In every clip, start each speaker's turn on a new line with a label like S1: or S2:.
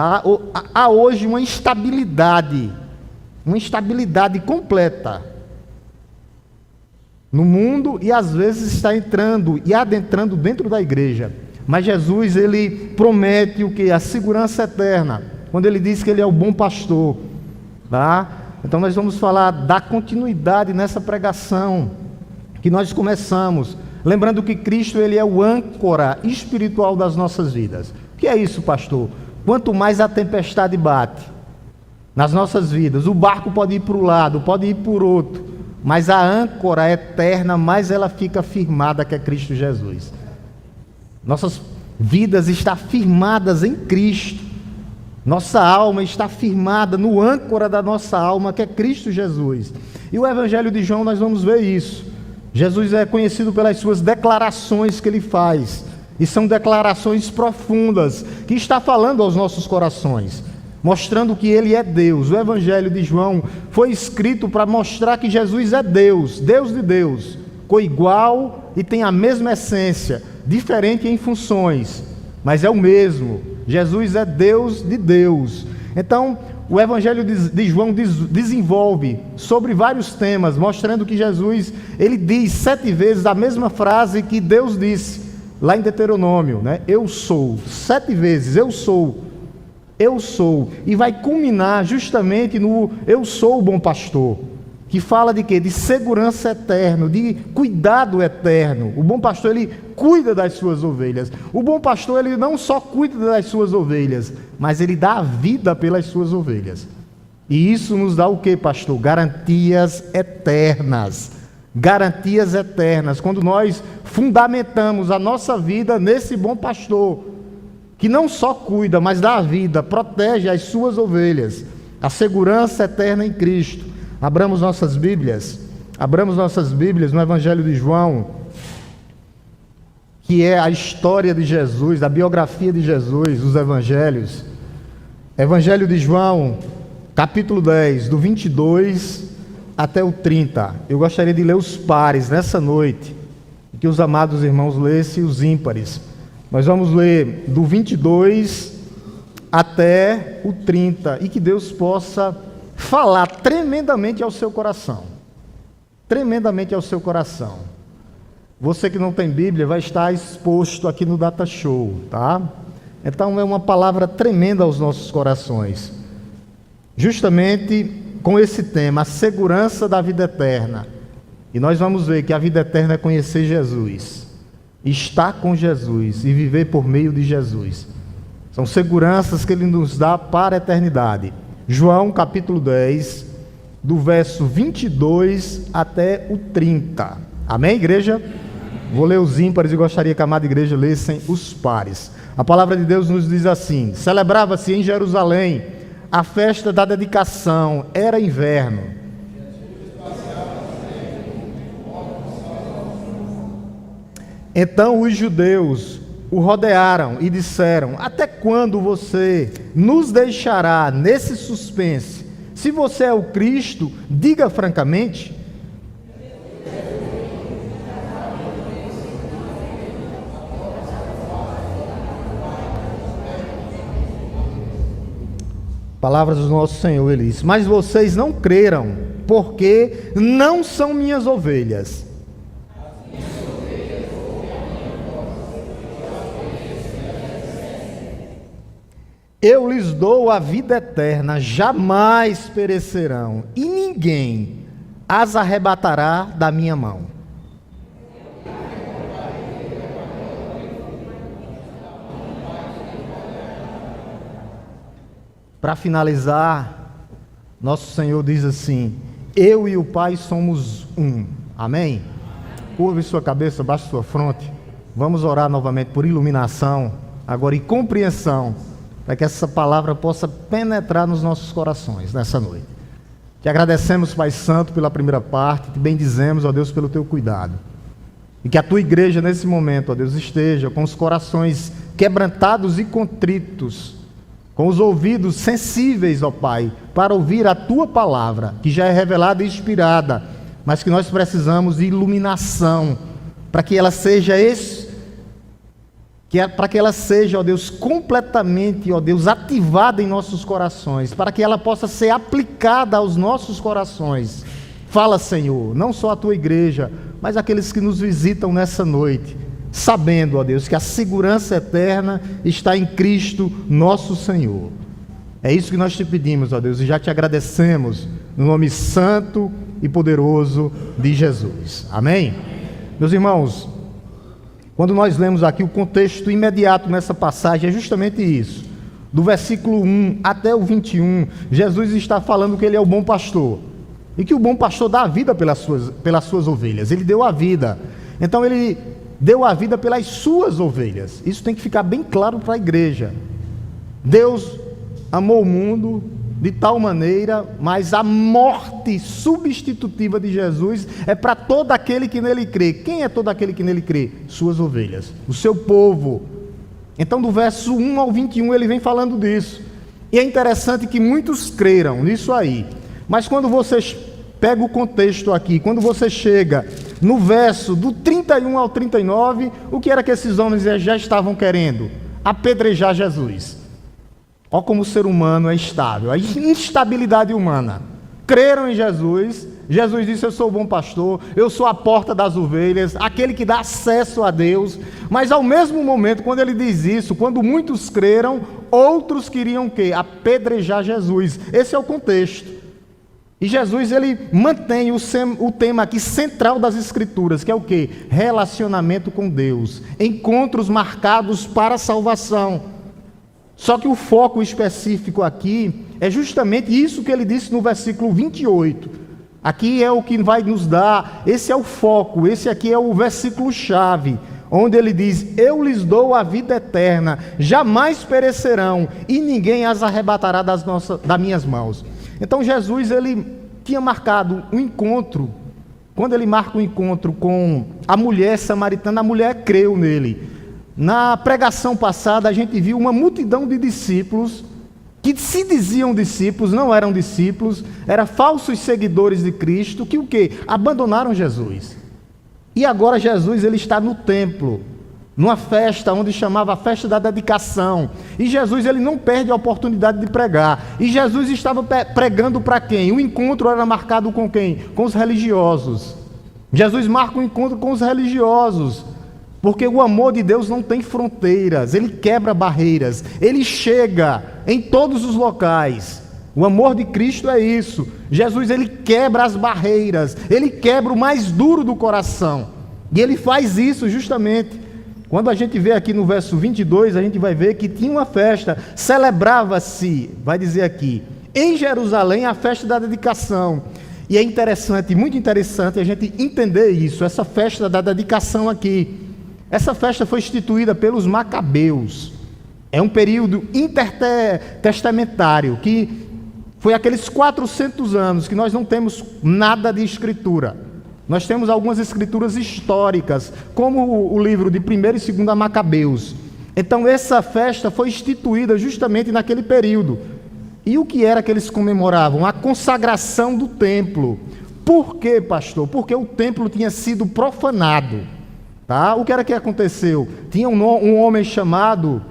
S1: Há hoje uma instabilidade completa no mundo e às vezes está entrando e adentrando dentro da igreja. Mas Jesus, ele promete o quê? A segurança eterna, quando ele diz que ele é o bom pastor, tá? Então nós vamos falar da continuidade nessa pregação que nós começamos, lembrando que Cristo, ele é o âncora espiritual das nossas vidas. O que é isso, pastor? Quanto mais a tempestade bate nas nossas vidas, o barco pode ir para um lado, pode ir por outro, mas a âncora eterna, mais ela fica firmada, que é Cristo Jesus. Nossas vidas estão firmadas em Cristo. Nossa alma está firmada no âncora da nossa alma, que é Cristo Jesus. E o Evangelho de João, nós vamos ver isso. Jesus é conhecido pelas suas declarações que ele faz. E são declarações profundas, que está falando aos nossos corações, mostrando que ele é Deus. O Evangelho de João foi escrito para mostrar que Jesus é Deus, Deus de Deus, coigual e tem a mesma essência, diferente em funções, mas é o mesmo. Jesus é Deus de Deus. Então, o Evangelho de João desenvolve sobre vários temas, mostrando que Jesus, ele diz 7 vezes a mesma frase que Deus disse lá em Deuteronômio, né? Eu sou, 7 vezes, eu sou, e vai culminar justamente no eu sou o bom pastor, que fala de quê? De segurança eterna, de cuidado eterno. O bom pastor, ele cuida das suas ovelhas. O bom pastor, ele não só cuida das suas ovelhas, mas ele dá a vida pelas suas ovelhas. E isso nos dá o quê, pastor? Garantias eternas. Garantias eternas. Quando nós fundamentamos a nossa vida nesse bom pastor, que não só cuida, mas dá a vida, protege as suas ovelhas. A segurança eterna em Cristo. Abramos nossas Bíblias no Evangelho de João, que é a história de Jesus, a biografia de Jesus, os Evangelhos. Evangelho de João, capítulo 10, do 22 até o 30. Eu gostaria de ler os pares nessa noite, que os amados irmãos lessem os ímpares. Nós vamos ler do 22 até o 30, e que Deus possa falar tremendamente ao seu coração. Tremendamente ao seu coração. Você que não tem Bíblia vai estar exposto aqui no Data Show, tá? Então é uma palavra tremenda aos nossos corações. Justamente com esse tema, a segurança da vida eterna. E nós vamos ver que a vida eterna é conhecer Jesus, estar com Jesus e viver por meio de Jesus. São seguranças que Ele nos dá para a eternidade. João capítulo 10, do verso 22 até o 30. Amém, igreja? Vou ler os ímpares e gostaria que a amada igreja lessem os pares. A palavra de Deus nos diz assim: celebrava-se em Jerusalém a festa da dedicação, era inverno. Então os judeus o rodearam e disseram: até quando você nos deixará nesse suspense? Se você é o Cristo, diga francamente. Palavras do nosso Senhor, ele disse: mas vocês não creram, porque não são minhas ovelhas. Eu lhes dou a vida eterna, jamais perecerão, e ninguém as arrebatará da minha mão. Para finalizar, nosso Senhor diz assim: eu e o Pai somos um. Amém? Curve sua cabeça, baixe sua fronte. Vamos orar novamente por iluminação, agora e compreensão, para que essa palavra possa penetrar nos nossos corações nessa noite. Te agradecemos, Pai Santo, pela primeira parte, te bendizemos, ó Deus, pelo teu cuidado. E que a tua igreja nesse momento, ó Deus, esteja com os corações quebrantados e contritos, com os ouvidos sensíveis, ó Pai, para ouvir a tua palavra, que já é revelada e inspirada, mas que nós precisamos de iluminação, para que ela seja para que ela seja, ó Deus, completamente, ó Deus, ativada em nossos corações, para que ela possa ser aplicada aos nossos corações. Fala, Senhor, não só a tua igreja, mas aqueles que nos visitam nessa noite, sabendo, ó Deus, que a segurança eterna está em Cristo, nosso Senhor. É isso que nós te pedimos, ó Deus, e já te agradecemos, no nome santo e poderoso de Jesus. Amém? Meus irmãos, quando nós lemos aqui o contexto imediato nessa passagem, é justamente isso. Do versículo 1 até o 21, Jesus está falando que ele é o bom pastor. E que o bom pastor dá a vida pelas suas ovelhas. Ele deu a vida. Então ele deu a vida pelas suas ovelhas. Isso tem que ficar bem claro para a igreja. Deus amou o mundo de tal maneira, mas a morte substitutiva de Jesus é para todo aquele que nele crê. Quem é todo aquele que nele crê? Suas ovelhas, o seu povo. Então do verso 1 ao 21 ele vem falando disso. E é interessante que muitos creram nisso aí. Mas quando vocês pegam o contexto aqui, quando você chega no verso do 31 ao 39, o que era que esses homens já estavam querendo? Apedrejar Jesus. Olha como o ser humano é estável, a instabilidade humana. Creram em Jesus, Jesus disse: eu sou o bom pastor, eu sou a porta das ovelhas, aquele que dá acesso a Deus. Mas ao mesmo momento, quando ele diz isso, quando muitos creram, outros queriam o quê? Apedrejar Jesus. Esse é o contexto. E Jesus, ele mantém o tema aqui central das Escrituras, que é o quê? Relacionamento com Deus, encontros marcados para a salvação. Só que o foco específico aqui é justamente isso que ele disse no versículo 28. Aqui é o que vai nos dar, esse é o foco, esse aqui é o versículo-chave, onde ele diz: eu lhes dou a vida eterna, jamais perecerão, e ninguém as arrebatará das minhas mãos. Então Jesus, ele tinha marcado um encontro. Quando ele marca um encontro com a mulher samaritana, a mulher creu nele. Na pregação passada, a gente viu uma multidão de discípulos, que se diziam discípulos, não eram discípulos, eram falsos seguidores de Cristo, que o quê? Abandonaram Jesus. E agora Jesus, ele está no templo, numa festa, onde chamava a festa da dedicação. E Jesus, ele não perde a oportunidade de pregar. E Jesus estava pregando para quem? O encontro era marcado com quem? Com os religiosos. Jesus marca um encontro com os religiosos. Porque o amor de Deus não tem fronteiras, ele quebra barreiras, ele chega em todos os locais. O amor de Cristo é isso. Jesus, ele quebra as barreiras, ele quebra o mais duro do coração. E ele faz isso justamente. Quando a gente vê aqui no verso 22, a gente vai ver que tinha uma festa, celebrava-se, vai dizer aqui, em Jerusalém, a festa da dedicação. E é interessante, muito interessante a gente entender isso, essa festa da dedicação aqui. Essa festa foi instituída pelos Macabeus. É um período intertestamentário, que foi aqueles 400 anos que nós não temos nada de escritura. Nós temos algumas escrituras históricas, como o livro de 1º e 2º Macabeus. Então essa festa foi instituída justamente naquele período. E o que era que eles comemoravam? A consagração do templo. Por quê, pastor? Porque o templo tinha sido profanado. Tá? O que era que aconteceu? Tinha um homem chamado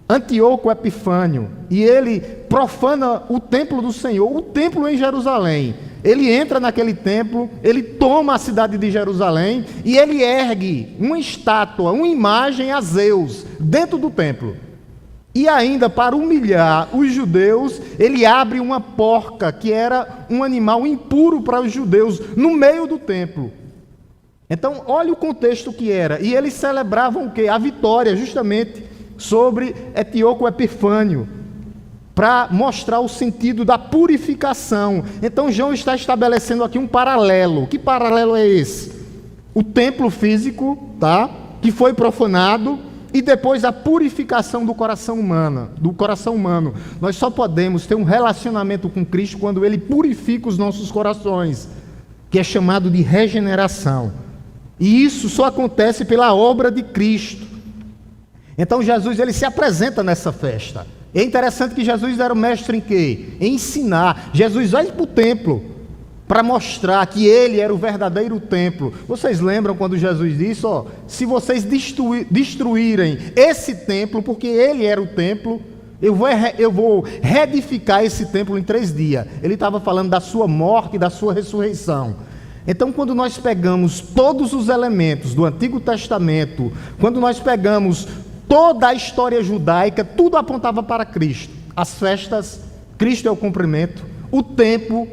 S1: Antíoco Epifânio, e ele profana o templo do Senhor, o templo em Jerusalém. Ele entra naquele templo, ele toma a cidade de Jerusalém, e ele ergue uma estátua, uma imagem a Zeus, dentro do templo. E ainda, para humilhar os judeus, ele abre uma porca, que era um animal impuro para os judeus, no meio do templo. Então, olha o contexto que era. E eles celebravam o quê? A vitória, justamente, sobre Antíoco Epifânio, para mostrar o sentido da purificação. Então, João está estabelecendo aqui um paralelo. Que paralelo é esse? O templo físico, tá? Que foi profanado, e depois a purificação do coração humano. Nós só podemos ter um relacionamento com Cristo quando Ele purifica os nossos corações, que é chamado de regeneração. E isso só acontece pela obra de Cristo. Então Jesus, ele se apresenta nessa festa. É interessante que Jesus era o mestre em quê? Em ensinar. Jesus vai para o templo. para mostrar que ele era o verdadeiro templo. Vocês lembram quando Jesus disse, se vocês destruírem esse templo, porque ele era o templo, eu vou reedificar esse templo em 3 dias. Ele estava falando da sua morte e da sua ressurreição. Então, quando nós pegamos todos os elementos do Antigo Testamento, quando nós pegamos toda a história judaica, tudo apontava para Cristo. As festas, Cristo é o cumprimento. O templo,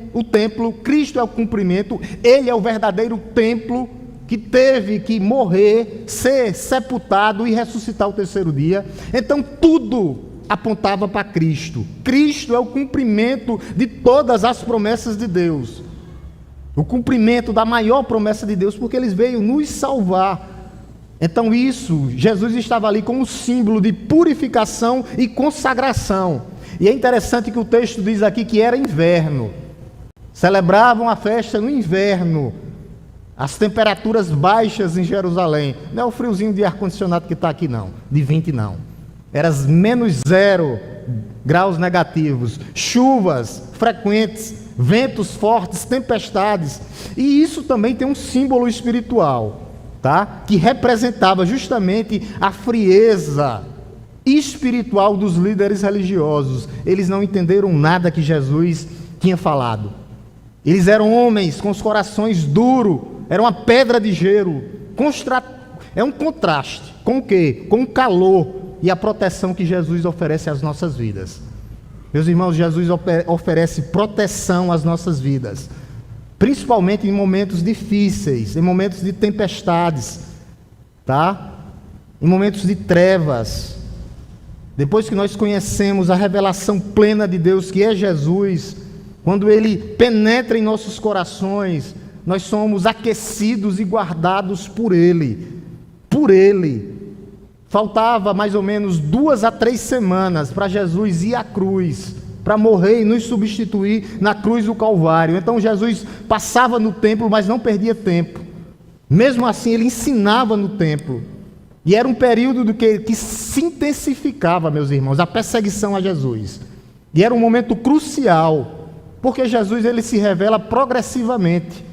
S1: Cristo é o cumprimento. Ele é o verdadeiro templo que teve que morrer, ser sepultado e ressuscitar o 3º dia. Então, tudo apontava para Cristo. Cristo é o cumprimento de todas as promessas de Deus. O cumprimento da maior promessa de Deus, porque ele veio nos salvar. Então Jesus estava ali como símbolo de purificação e consagração. E é interessante que o texto diz aqui que era inverno. Celebravam a festa no inverno. As temperaturas baixas em Jerusalém. Não é o friozinho de ar-condicionado que está aqui não, de 20 não. Era -0 graus negativos, chuvas frequentes, ventos fortes, tempestades. E isso também tem um símbolo espiritual, tá? Que representava justamente a frieza espiritual dos líderes religiosos. Eles não entenderam nada que Jesus tinha falado. Eles eram homens com os corações duros, era uma pedra de gelo. É um contraste com o quê? Com o calor e a proteção que Jesus oferece às nossas vidas. Meus irmãos, Jesus oferece proteção às nossas vidas, principalmente em momentos difíceis, em momentos de tempestades, tá? Em momentos de trevas. Depois que nós conhecemos a revelação plena de Deus, que é Jesus, quando Ele penetra em nossos corações, nós somos aquecidos e guardados por Ele. Por Ele. Faltava mais ou menos 2 a 3 semanas para Jesus ir à cruz, para morrer e nos substituir na cruz do Calvário. Então Jesus passava no templo, mas não perdia tempo. Mesmo assim, ele ensinava no templo. E era um período que se intensificava, meus irmãos, a perseguição a Jesus. E era um momento crucial, porque Jesus ele se revela progressivamente.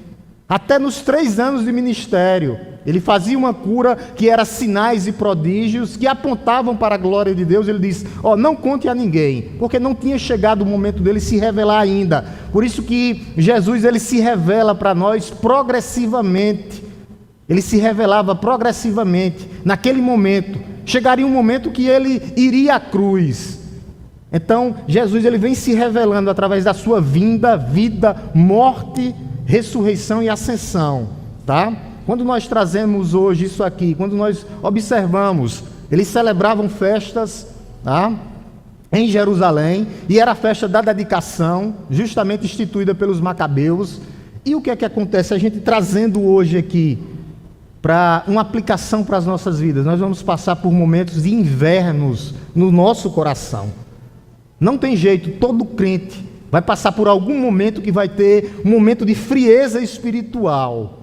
S1: Até nos 3 anos de ministério, ele fazia uma cura que era sinais e prodígios que apontavam para a glória de Deus. Ele diz, não conte a ninguém, porque não tinha chegado o momento dele se revelar ainda. Por isso que Jesus ele se revela para nós progressivamente. Ele se revelava progressivamente. Naquele momento, chegaria um momento que ele iria à cruz. Então, Jesus ele vem se revelando através da sua vinda, vida, morte, ressurreição e ascensão, tá? Quando nós trazemos hoje isso aqui, quando nós observamos, eles celebravam festas, tá? Em Jerusalém, e era a festa da dedicação, justamente instituída pelos macabeus. E o que é que acontece? A gente trazendo hoje aqui, para uma aplicação para as nossas vidas, nós vamos passar por momentos de invernos no nosso coração. Não tem jeito, todo crente vai passar por algum momento que vai ter um momento de frieza espiritual.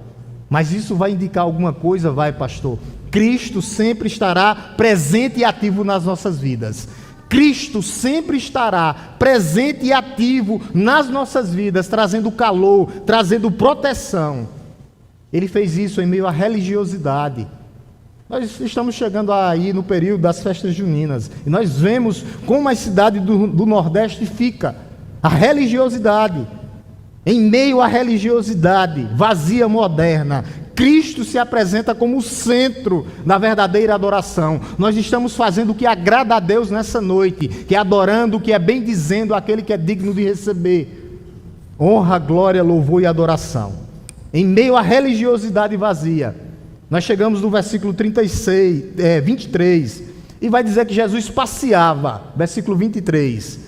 S1: Mas isso vai indicar alguma coisa? Vai, pastor. Cristo sempre estará presente e ativo nas nossas vidas. Cristo sempre estará presente e ativo nas nossas vidas, trazendo calor, trazendo proteção. Ele fez isso em meio à religiosidade. Nós estamos chegando aí no período das festas juninas, e nós vemos como a cidade do Nordeste fica. A religiosidade, em meio à religiosidade vazia, moderna, Cristo se apresenta como o centro da verdadeira adoração. Nós estamos fazendo o que agrada a Deus nessa noite, que é adorando o que é bendizendo aquele que é digno de receber honra, glória, louvor e adoração. Em meio à religiosidade vazia, nós chegamos no versículo 23, e vai dizer que Jesus passeava, versículo 23,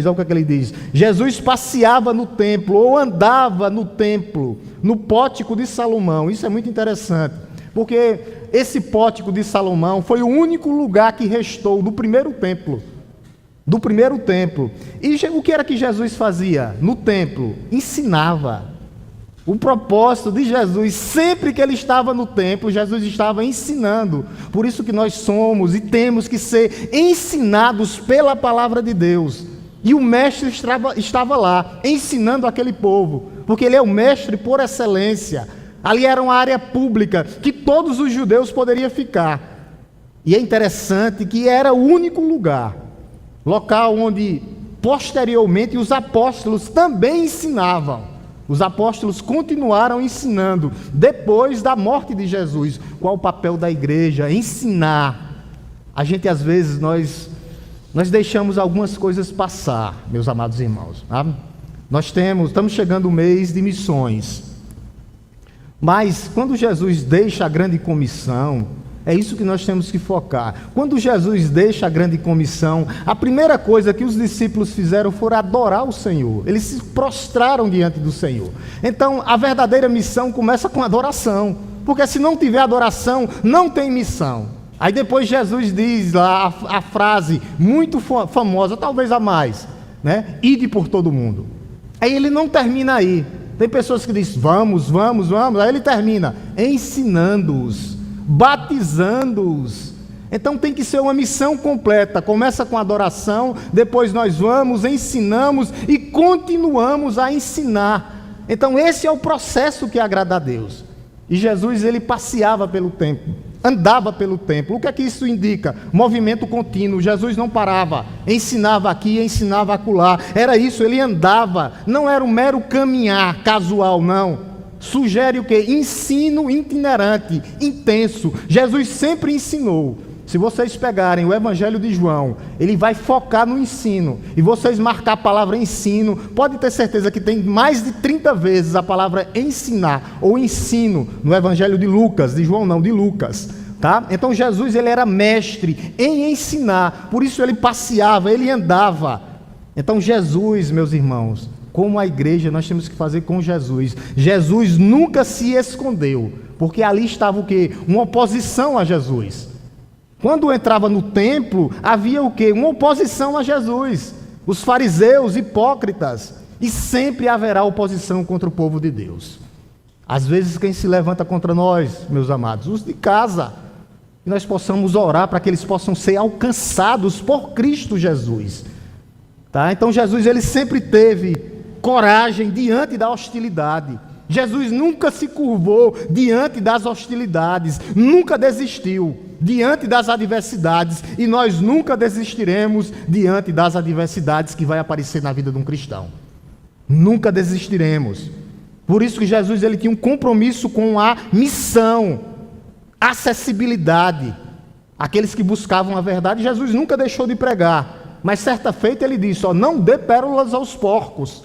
S1: olha o que ele diz: Jesus passeava no templo, ou andava no templo, no pórtico de Salomão. Isso é muito interessante, porque esse pórtico de Salomão foi o único lugar que restou do primeiro templo. E o que era que Jesus fazia no templo? Ensinava. O propósito de Jesus, sempre que ele estava no templo, Jesus estava ensinando. Por isso que nós somos e temos que ser ensinados pela palavra de Deus. E o mestre estava lá, ensinando aquele povo, porque ele é o mestre por excelência. Ali era uma área pública, que todos os judeus poderiam ficar. E é interessante que era o único local onde, posteriormente, os apóstolos também ensinavam. Os apóstolos continuaram ensinando, depois da morte de Jesus. Qual o papel da igreja? Ensinar. A gente, às vezes, nós deixamos algumas coisas passar, meus amados irmãos. Tá? Estamos chegando o mês de missões. Mas, quando Jesus deixa a grande comissão, é isso que nós temos que focar. Quando Jesus deixa a grande comissão, a primeira coisa que os discípulos fizeram foi adorar o Senhor. Eles se prostraram diante do Senhor. Então, a verdadeira missão começa com adoração. Porque se não tiver adoração, não tem missão. Aí depois Jesus diz lá a frase muito famosa, talvez a mais, né? Ide por todo mundo. Aí ele não termina aí. Tem pessoas que dizem, vamos. Aí ele termina, ensinando-os, batizando-os. Então tem que ser uma missão completa. Começa com adoração, depois nós vamos, ensinamos e continuamos a ensinar. Então esse é o processo que agrada a Deus. E Jesus, ele passeava pelo templo, andava pelo templo. O que é que isso indica? Movimento contínuo. Jesus não parava, ensinava aqui, ensinava acolá. Era isso, ele andava. Não era um mero caminhar casual, não. Sugere o quê? Ensino itinerante, intenso. Jesus sempre ensinou. Se vocês pegarem o Evangelho de João, ele vai focar no ensino. E vocês marcar a palavra ensino, pode ter certeza que tem mais de 30 vezes a palavra ensinar ou ensino no Evangelho de Lucas, de João não, de Lucas. Tá? Então Jesus, ele era mestre em ensinar, por isso ele passeava, ele andava. Então Jesus, meus irmãos, como a igreja, nós temos que fazer com Jesus. Jesus nunca se escondeu, porque ali estava o quê? Uma oposição a Jesus. Quando entrava no templo, havia o quê? Uma oposição a Jesus. Os fariseus, hipócritas. E sempre haverá oposição contra o povo de Deus. Às vezes quem se levanta contra nós, meus amados, os de casa, que nós possamos orar para que eles possam ser alcançados por Cristo Jesus. Tá? Então Jesus, ele sempre teve coragem diante da hostilidade. Jesus nunca se curvou diante das hostilidades, nunca desistiu diante das adversidades, e nós nunca desistiremos diante das adversidades que vai aparecer na vida de um cristão. Nunca desistiremos. Por isso que Jesus, ele tinha um compromisso com a missão, acessibilidade. Aqueles que buscavam a verdade, Jesus nunca deixou de pregar, mas certa feita ele disse, não dê pérolas aos porcos.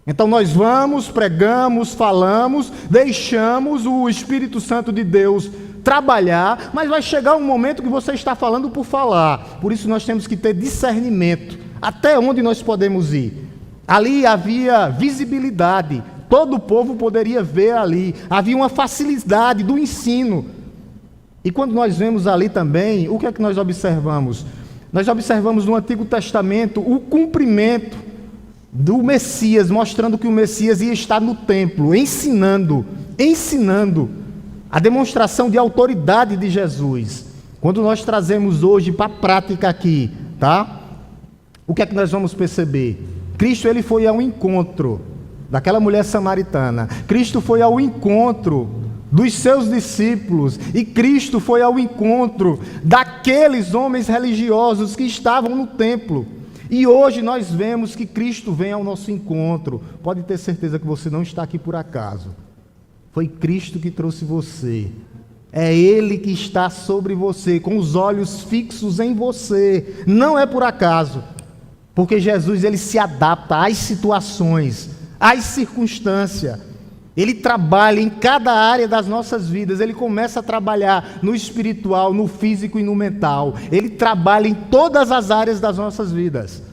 S1: Então nós vamos, pregamos, falamos, deixamos o Espírito Santo de Deus trabalhar, mas vai chegar um momento que você está falando por falar. Por isso nós temos que ter discernimento, até onde nós podemos ir. Ali havia visibilidade, todo o povo poderia ver ali, havia uma facilidade do ensino. E quando nós vemos ali também, o que é que nós observamos? Nós observamos no Antigo Testamento o cumprimento do Messias, mostrando que o Messias ia estar no templo, ensinando a demonstração de autoridade de Jesus. Quando nós trazemos hoje para a prática aqui, tá? O que é que nós vamos perceber? Cristo, ele foi ao encontro daquela mulher samaritana. Cristo foi ao encontro dos seus discípulos, e Cristo foi ao encontro daqueles homens religiosos que estavam no templo. E hoje nós vemos que Cristo vem ao nosso encontro. Pode ter certeza que você não está aqui por acaso. Foi Cristo que trouxe você. É Ele que está sobre você, com os olhos fixos em você. Não é por acaso. Porque Jesus, ele se adapta às situações, às circunstâncias. Ele trabalha em cada área das nossas vidas. Ele começa a trabalhar no espiritual, no físico e no mental. Ele trabalha em todas as áreas das nossas vidas.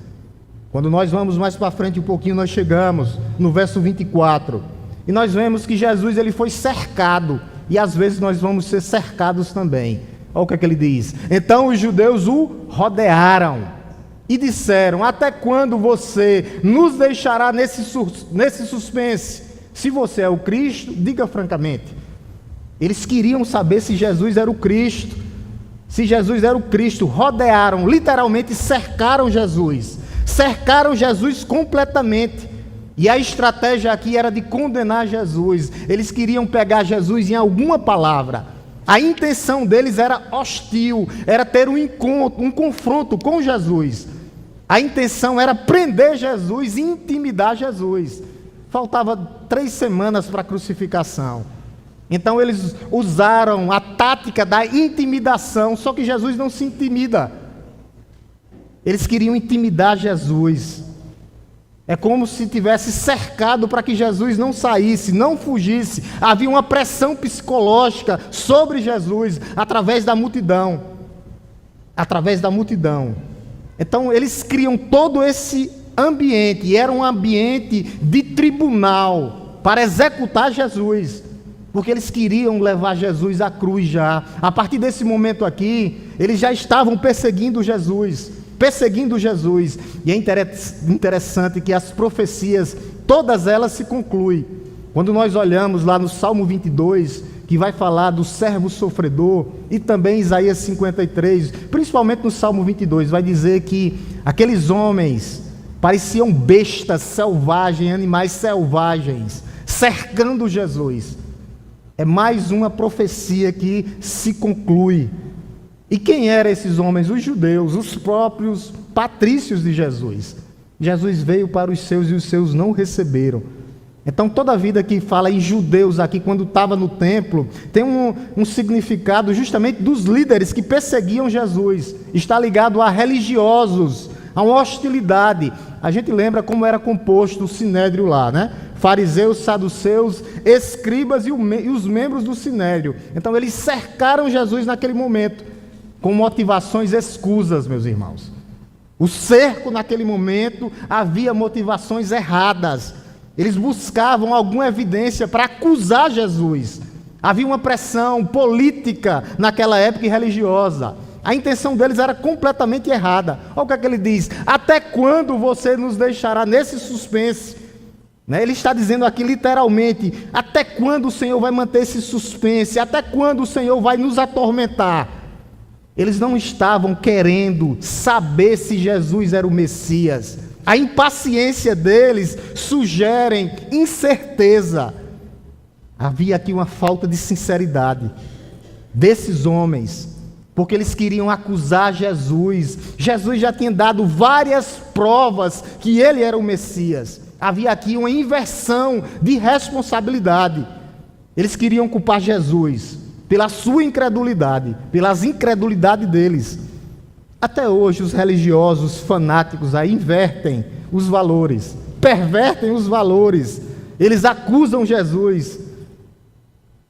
S1: Quando nós vamos mais para frente um pouquinho, nós chegamos no verso 24. E nós vemos que Jesus, ele foi cercado. E às vezes nós vamos ser cercados também. Olha o que é que ele diz. Então os judeus o rodearam e disseram, até quando você nos deixará nesse suspense? Se você é o Cristo, diga francamente. Eles queriam saber se Jesus era o Cristo. Se Jesus era o Cristo, rodearam, literalmente cercaram Jesus. cercaram Jesus completamente. E a estratégia aqui era de condenar Jesus. Eles queriam pegar Jesus em alguma palavra. A intenção deles era hostil, era ter um encontro, um confronto com Jesus. A intenção era prender Jesus e intimidar Jesus. Faltava 3 semanas para a crucificação. Então eles usaram a tática da intimidação, só que Jesus não se intimida. Eles queriam intimidar Jesus. É como se tivesse cercado para que Jesus não saísse, não fugisse. Havia uma pressão psicológica sobre Jesus através da multidão. Através da multidão. Então eles criam todo esse ambiente, e era um ambiente de tribunal para executar Jesus, porque eles queriam levar Jesus à cruz já. A partir desse momento aqui, eles já estavam perseguindo Jesus. E é interessante que as profecias, todas elas se concluem. Quando nós olhamos lá no Salmo 22, que vai falar do servo sofredor, e também Isaías 53, principalmente no Salmo 22, vai dizer que aqueles homens pareciam bestas selvagens, animais selvagens, cercando Jesus. É mais uma profecia que se conclui. E quem eram esses homens? Os judeus, os próprios patrícios de Jesus. Jesus veio para os seus e os seus não receberam. Então toda vida que fala em judeus aqui, quando estava no templo, tem um significado justamente dos líderes que perseguiam Jesus. Está ligado a religiosos, a uma hostilidade. A gente lembra como era composto o sinédrio lá, né? Fariseus, saduceus, escribas e os membros do sinédrio. Então eles cercaram Jesus naquele momento, com motivações escusas, meus irmãos. O cerco naquele momento havia motivações erradas. Eles buscavam alguma evidência para acusar Jesus. Havia uma pressão política naquela época e religiosa. A intenção deles era completamente errada. Olha o que é que ele diz: até quando você nos deixará nesse suspense? Ele está dizendo aqui literalmente: até quando o Senhor vai manter esse suspense? Até quando o Senhor vai nos atormentar? Eles não estavam querendo saber se Jesus era o Messias. A impaciência deles sugere incerteza. Havia aqui uma falta de sinceridade desses homens, porque eles queriam acusar Jesus. Jesus já tinha dado várias provas que ele era o Messias. Havia aqui uma inversão de responsabilidade. Eles queriam culpar Jesus pela sua incredulidade, pelas incredulidades deles. Até hoje os religiosos fanáticos aí invertem os valores, pervertem os valores. Eles acusam Jesus.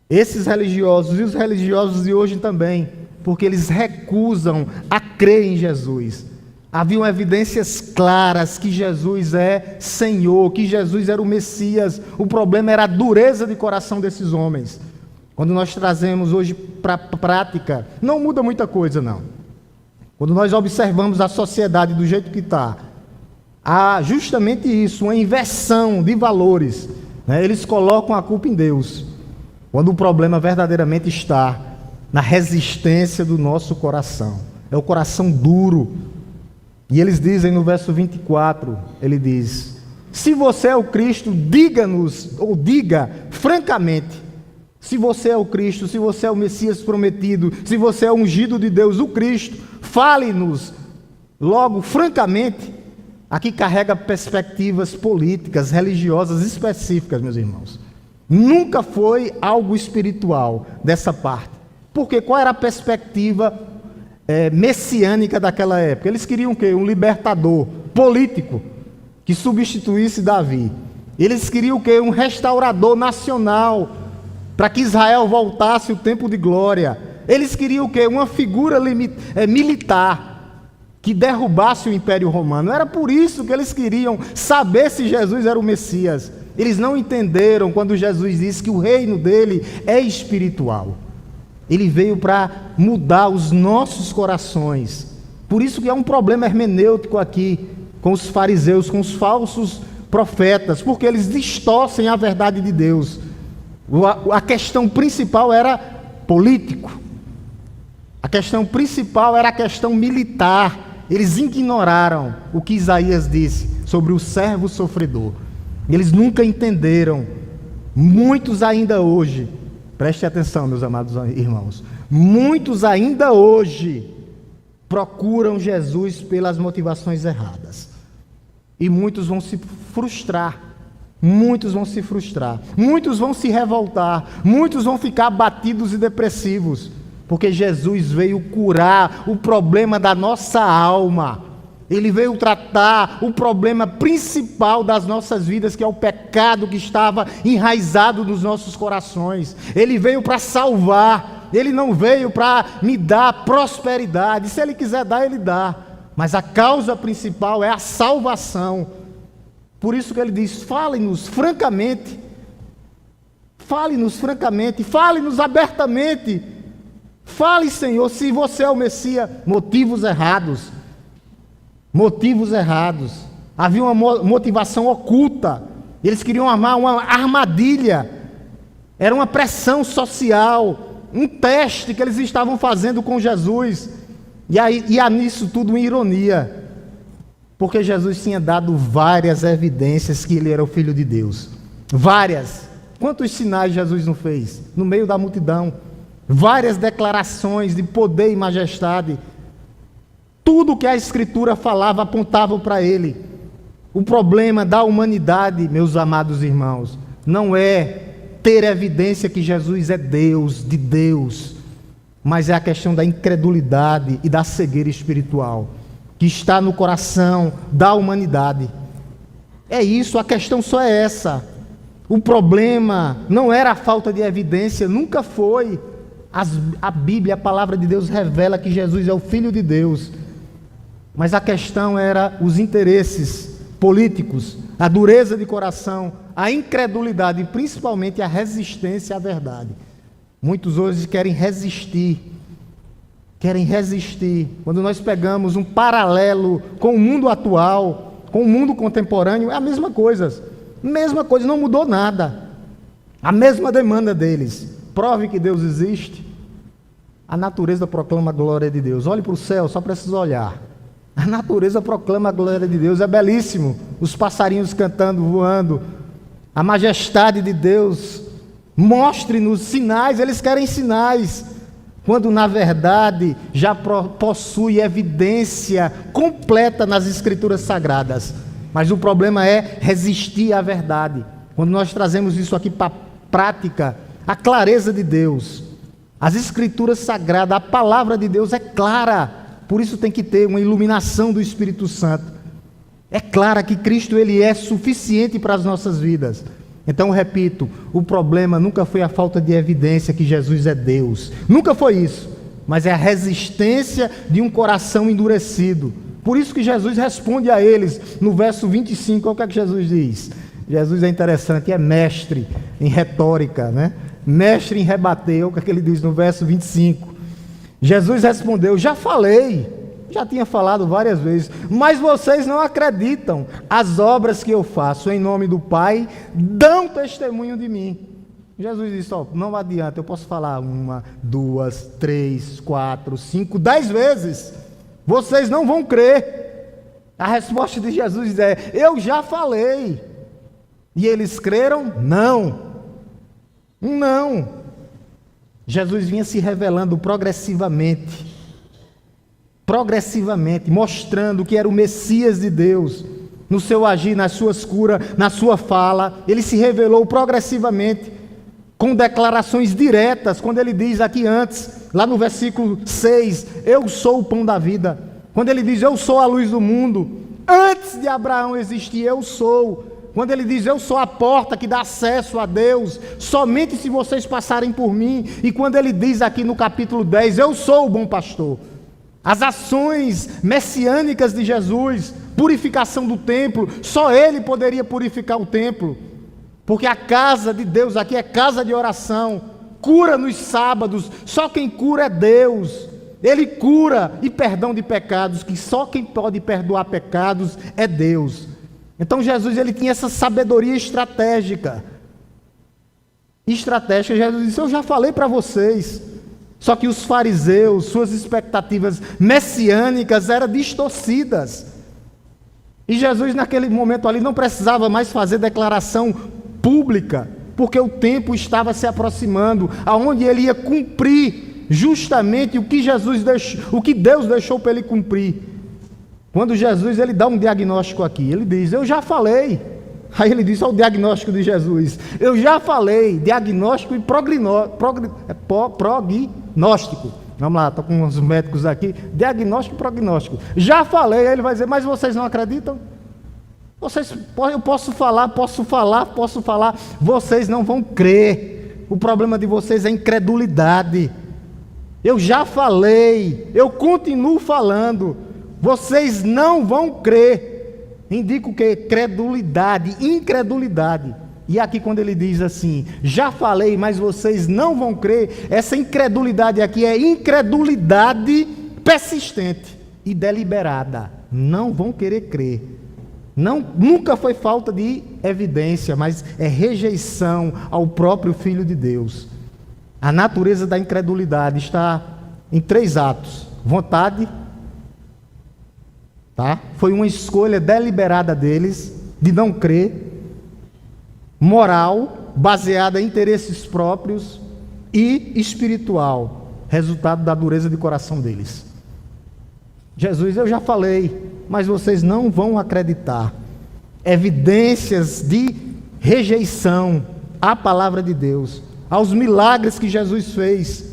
S1: Esses religiosos e os religiosos de hoje também, porque eles recusam a crer em Jesus. Haviam evidências claras que Jesus é Senhor, que Jesus era o Messias. O problema era a dureza de coração desses homens. Quando nós trazemos hoje para a prática, não muda muita coisa, não. Quando nós observamos a sociedade do jeito que está, há justamente isso, uma inversão de valores. Eles colocam a culpa em Deus, quando o problema verdadeiramente está na resistência do nosso coração. É o coração duro. E eles dizem no verso 24, ele diz: se você é o Cristo, diga-nos, ou diga francamente, se você é o Cristo, se você é o Messias prometido, se você é o ungido de Deus, o Cristo, fale-nos logo, francamente. Aqui carrega perspectivas políticas, religiosas específicas, meus irmãos. Nunca foi algo espiritual dessa parte. Porque qual era a perspectiva messiânica daquela época? Eles queriam o quê? Um libertador político que substituísse Davi. Eles queriam o quê? Um restaurador nacional, para que Israel voltasse o tempo de glória. Eles queriam o quê? Uma figura militar que derrubasse o Império Romano. Era por isso que eles queriam saber se Jesus era o Messias. Eles não entenderam quando Jesus disse que o reino dele é espiritual. Ele veio para mudar os nossos corações. Por isso que há um problema hermenêutico aqui com os fariseus, com os falsos profetas, porque eles distorcem a verdade de Deus. A questão principal era político. A questão principal era a questão militar. eles ignoraram o que Isaías disse sobre o servo sofredor. Eles nunca entenderam. Muitos ainda hoje, preste atenção, meus amados irmãos, muitos ainda hoje procuram Jesus pelas motivações erradas. E muitos vão se frustrar. Muitos vão se frustrar. Muitos vão se revoltar. Muitos vão ficar abatidos e depressivos. Porque Jesus veio curar o problema da nossa alma. Ele veio tratar o problema principal das nossas vidas, que é o pecado que estava enraizado nos nossos corações. Ele veio para salvar. Ele não veio para me dar prosperidade. Se Ele quiser dar, Ele dá. Mas a causa principal é a salvação. Por isso que Ele diz: fale-nos francamente. Fale-nos francamente. Fale-nos abertamente. Fale, Senhor, se você é o Messias. Motivos errados. Motivos errados. Havia uma motivação oculta. Eles queriam armar uma armadilha. Era uma pressão social, um teste que eles estavam fazendo com Jesus. E há nisso tudo uma ironia, porque Jesus tinha dado várias evidências que Ele era o Filho de Deus. Várias. Quantos sinais Jesus não fez? No meio da multidão. Várias declarações de poder e majestade. Tudo que a Escritura falava apontava para Ele. O problema da humanidade, meus amados irmãos, não é ter evidência que Jesus é Deus, de Deus, mas é a questão da incredulidade e da cegueira espiritual, que está no coração da humanidade. É isso, a questão só é essa. O problema não era a falta de evidência, nunca foi. A Bíblia, a palavra de Deus revela que Jesus é o Filho de Deus. Mas a questão era os interesses políticos, a dureza de coração, a incredulidade e principalmente a resistência à verdade. Muitos hoje querem resistir. Quando nós pegamos um paralelo com o mundo atual, com o mundo contemporâneo, é a mesma coisa. Mesma coisa, não mudou nada. A mesma demanda deles. Prove que Deus existe. A natureza proclama a glória de Deus. Olhe para o céu, só precisa olhar. A natureza proclama a glória de Deus, é belíssimo. Os passarinhos cantando, voando. A majestade de Deus. Mostre-nos sinais, eles querem sinais. Quando na verdade já possui evidência completa nas Escrituras Sagradas. Mas o problema é resistir à verdade. Quando nós trazemos isso aqui para a prática, a clareza de Deus. As Escrituras Sagradas, a palavra de Deus é clara. Por isso tem que ter uma iluminação do Espírito Santo. É claro que Cristo ele é suficiente para as nossas vidas. Então, repito, o problema nunca foi a falta de evidência que Jesus é Deus. Nunca foi isso. Mas é a resistência de um coração endurecido. Por isso que Jesus responde a eles no verso 25. Olha o que é que Jesus diz. Jesus é interessante, é mestre em retórica, né? Mestre em rebater. Olha o que é que ele diz no verso 25. Jesus respondeu: já falei, já tinha falado várias vezes, mas vocês não acreditam. As obras que eu faço em nome do Pai dão testemunho de mim. Jesus disse: não adianta, eu posso falar 1, 2, 3, 4, 5, 10 vezes, vocês não vão crer. A resposta de Jesus é: eu já falei. E eles creram? Não. Jesus vinha se revelando progressivamente, mostrando que era o Messias de Deus, no seu agir, nas suas curas, na sua fala. Ele se revelou progressivamente, com declarações diretas, quando ele diz aqui antes, lá no versículo 6, eu sou o pão da vida. Quando ele diz, eu sou a luz do mundo, antes de Abraão existir, eu sou. Quando ele diz, eu sou a porta que dá acesso a Deus, somente se vocês passarem por mim. E quando ele diz aqui no capítulo 10, eu sou o bom pastor. As ações messiânicas de Jesus, purificação do templo, só Ele poderia purificar o templo. Porque a casa de Deus aqui é casa de oração, cura nos sábados, só quem cura é Deus. Ele cura e perdão de pecados, que só quem pode perdoar pecados é Deus. Então Jesus ele tinha essa sabedoria estratégica. Jesus disse, eu já falei para vocês. Só que os fariseus, suas expectativas messiânicas eram distorcidas. E Jesus, naquele momento ali, não precisava mais fazer declaração pública, porque o tempo estava se aproximando, aonde ele ia cumprir justamente o que Deus deixou para ele cumprir. Quando Jesus ele dá um diagnóstico aqui, ele diz: eu já falei. Aí ele diz: olha o diagnóstico de Jesus: eu já falei, diagnóstico e prognóstico. Vamos lá, estou com uns médicos aqui. Diagnóstico e prognóstico. Já falei. Aí ele vai dizer: mas vocês não acreditam? Eu posso falar, vocês não vão crer. O problema de vocês é incredulidade. Eu já falei, eu continuo falando, vocês não vão crer. Indica o que? Credulidade, incredulidade. E aqui quando ele diz assim: já falei, mas vocês não vão crer, essa incredulidade aqui é incredulidade persistente e deliberada. Não vão querer crer. Não, nunca foi falta de evidência, mas é rejeição ao próprio Filho de Deus. A natureza da incredulidade está em 3 atos: vontade, tá? Foi uma escolha deliberada deles de não crer; moral, baseada em interesses próprios; e espiritual, resultado da dureza de coração deles. Jesus: eu já falei, mas vocês não vão acreditar. Evidências de rejeição à palavra de Deus, aos milagres que Jesus fez.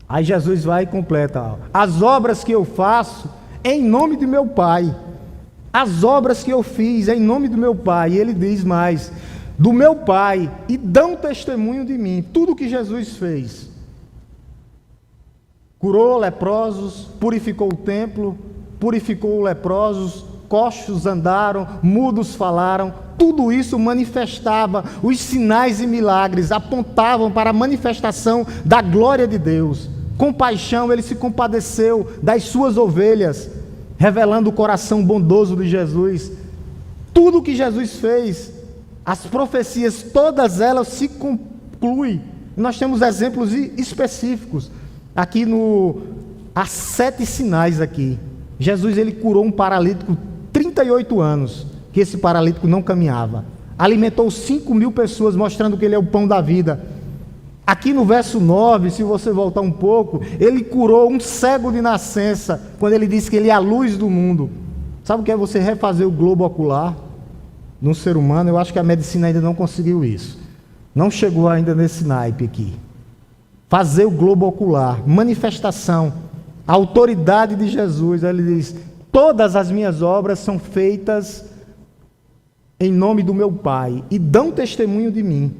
S1: Aí Jesus vai e completa: as obras que eu faço em nome de meu Pai, as obras que eu fiz em nome do meu Pai. E ele diz mais: do meu Pai, e dão testemunho de mim. Tudo que Jesus fez: curou leprosos, purificou o templo, purificou leprosos, coxos andaram, mudos falaram. Tudo isso manifestava, os sinais e milagres apontavam para a manifestação da glória de Deus. Compaixão, ele se compadeceu das suas ovelhas, revelando o coração bondoso de Jesus. Tudo o que Jesus fez, as profecias, todas elas se concluem. Nós temos exemplos específicos aqui há 7 sinais aqui. Jesus ele curou um paralítico 38 anos, que esse paralítico não caminhava. Alimentou 5.000 pessoas, mostrando que ele é o pão da vida. Aqui no verso 9, se você voltar um pouco, ele curou um cego de nascença, quando ele disse que ele é a luz do mundo. Sabe o que é você refazer o globo ocular num ser humano? Eu acho que a medicina ainda não conseguiu isso. Não chegou ainda nesse naipe aqui. Fazer o globo ocular, manifestação, a autoridade de Jesus. Ele diz: todas as minhas obras são feitas em nome do meu Pai e dão testemunho de mim.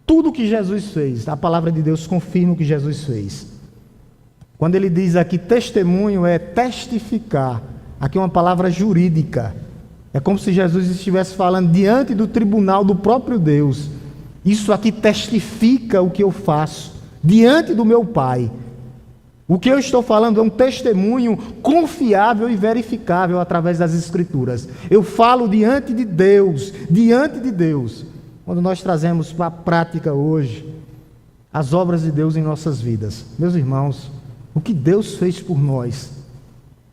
S1: Tudo que Jesus fez, a palavra de Deus confirma o que Jesus fez. Quando ele diz aqui testemunho, é testificar. Aqui é uma palavra jurídica. É como se Jesus estivesse falando diante do tribunal do próprio Deus. Isso aqui testifica o que eu faço diante do meu Pai. O que eu estou falando é um testemunho confiável e verificável através das Escrituras. Eu falo diante de Deus, diante de Deus. Quando nós trazemos para a prática hoje as obras de Deus em nossas vidas, meus irmãos, o que Deus fez por nós,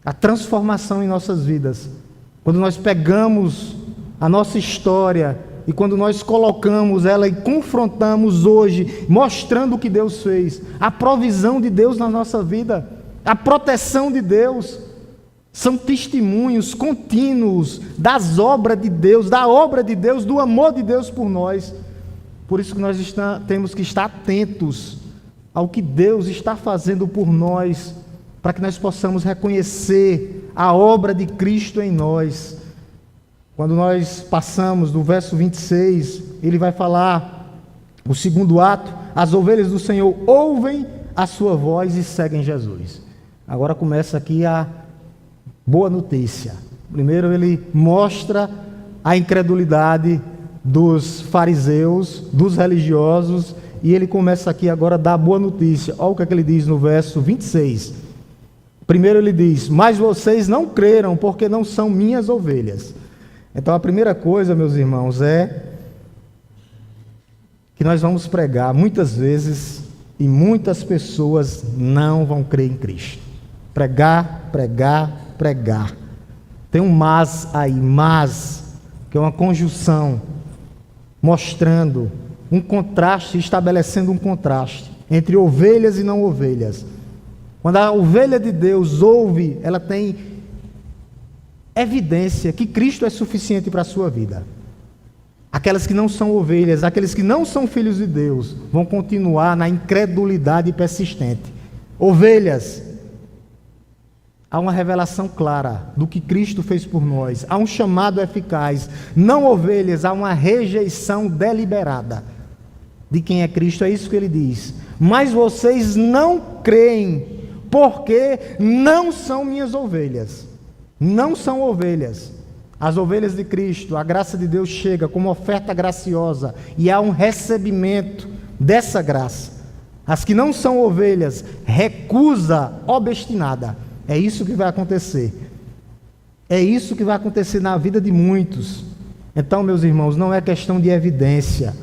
S1: a transformação em nossas vidas, quando nós pegamos a nossa história e quando nós colocamos ela e confrontamos hoje, mostrando o que Deus fez, a provisão de Deus na nossa vida, a proteção de Deus, são testemunhos contínuos das obras de Deus, da obra de Deus, do amor de Deus por nós. Por isso que nós temos que estar atentos ao que Deus está fazendo por nós, para que nós possamos reconhecer a obra de Cristo em nós. Quando nós passamos do verso 26, ele vai falar, o segundo ato: as ovelhas do Senhor ouvem a sua voz e seguem Jesus. Agora começa aqui a boa notícia. Primeiro ele mostra a incredulidade dos fariseus, dos religiosos, e ele começa aqui agora a dar a boa notícia. Olha o que é que ele diz no verso 26. Primeiro ele diz: mas vocês não creram, porque não são minhas ovelhas. Então a primeira coisa, meus irmãos, é que nós vamos pregar muitas vezes e muitas pessoas não vão crer em Cristo. Pregar, pregar, pregar. Tem um mas aí, mas, que é uma conjunção, mostrando um contraste, estabelecendo um contraste entre ovelhas e não ovelhas. Quando a ovelha de Deus ouve, ela tem evidência que Cristo é suficiente para a sua vida. Aquelas que não são ovelhas, aqueles que não são filhos de Deus, vão continuar na incredulidade persistente. Ovelhas, há uma revelação clara do que Cristo fez por nós, há um chamado eficaz. Não ovelhas, há uma rejeição deliberada de quem é Cristo. É isso que ele diz. Mas vocês não creem, porque não são minhas ovelhas. Não são ovelhas. As ovelhas de Cristo, a graça de Deus chega como oferta graciosa e há um recebimento dessa graça. As que não são ovelhas, recusa obstinada. É isso que vai acontecer. É isso que vai acontecer na vida de muitos. Então, meus irmãos, não é questão de evidência,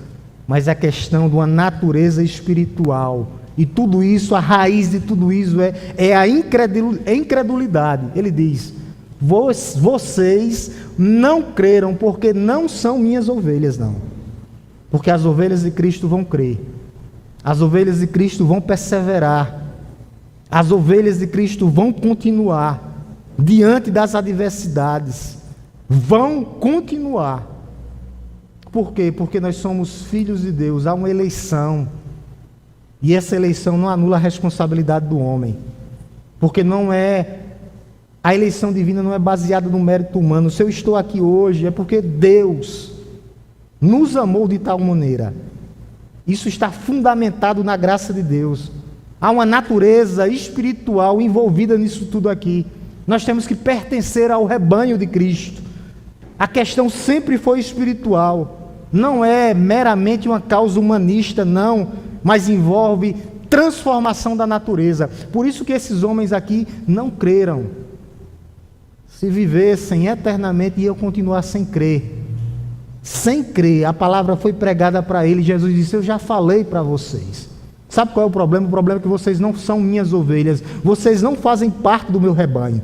S1: mas é questão de uma natureza espiritual. E tudo isso, a raiz de tudo isso é a incredulidade. Ele diz: vocês não creram porque não são minhas ovelhas, não. Porque as ovelhas de Cristo vão crer. As ovelhas de Cristo vão perseverar. As ovelhas de Cristo vão continuar diante das adversidades. Vão continuar. Por quê? Porque nós somos filhos de Deus. Há uma eleição. E essa eleição não anula a responsabilidade do homem. Porque não é... A eleição divina não é baseada no mérito humano. Se eu estou aqui hoje, é porque Deus nos amou de tal maneira. Isso está fundamentado na graça de Deus. Há uma natureza espiritual envolvida nisso tudo aqui. Nós temos que pertencer ao rebanho de Cristo. A questão sempre foi espiritual. Não é meramente uma causa humanista, não, mas envolve transformação da natureza. Por isso que esses homens aqui não creram. Se vivessem eternamente, iam continuar sem crer. Sem crer. A palavra foi pregada para eles. Jesus disse: eu já falei para vocês. Sabe qual é o problema? O problema é que vocês não são minhas ovelhas. Vocês não fazem parte do meu rebanho.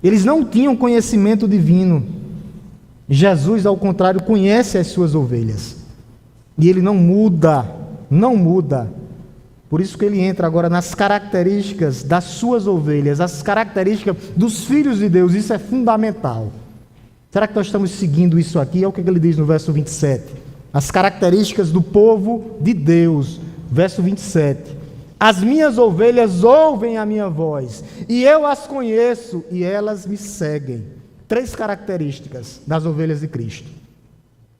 S1: Eles não tinham conhecimento divino. Jesus, ao contrário, conhece as suas ovelhas. E ele não muda. Não muda. Por isso que ele entra agora nas características das suas ovelhas, as características dos filhos de Deus. Isso é fundamental. Será que nós estamos seguindo isso aqui? É o que ele diz no verso 27. As características do povo de Deus. Verso 27. As minhas ovelhas ouvem a minha voz, e eu as conheço, e elas me seguem. 3 características das ovelhas de Cristo.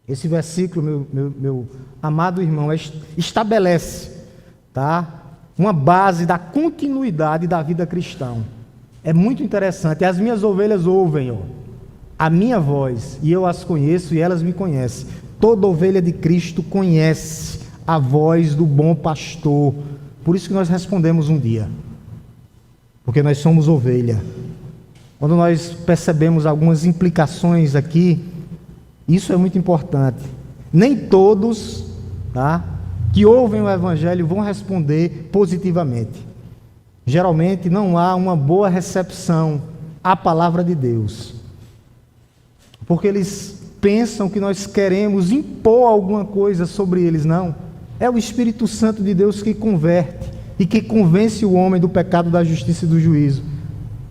S1: Esse versículo, meu amado irmão, estabelece, uma base da continuidade da vida cristã. É muito interessante. As minhas ovelhas ouvem a minha voz, e eu as conheço, e elas me conhecem. Toda ovelha de Cristo conhece a voz do bom pastor. Por isso que nós respondemos um dia, porque nós somos ovelha. Quando nós percebemos algumas implicações aqui, isso é muito importante. Nem todos, que ouvem o Evangelho vão responder positivamente. Geralmente não há uma boa recepção à palavra de Deus, porque eles pensam que nós queremos impor alguma coisa sobre eles. Não, é o Espírito Santo de Deus que converte e que convence o homem do pecado, da justiça e do juízo.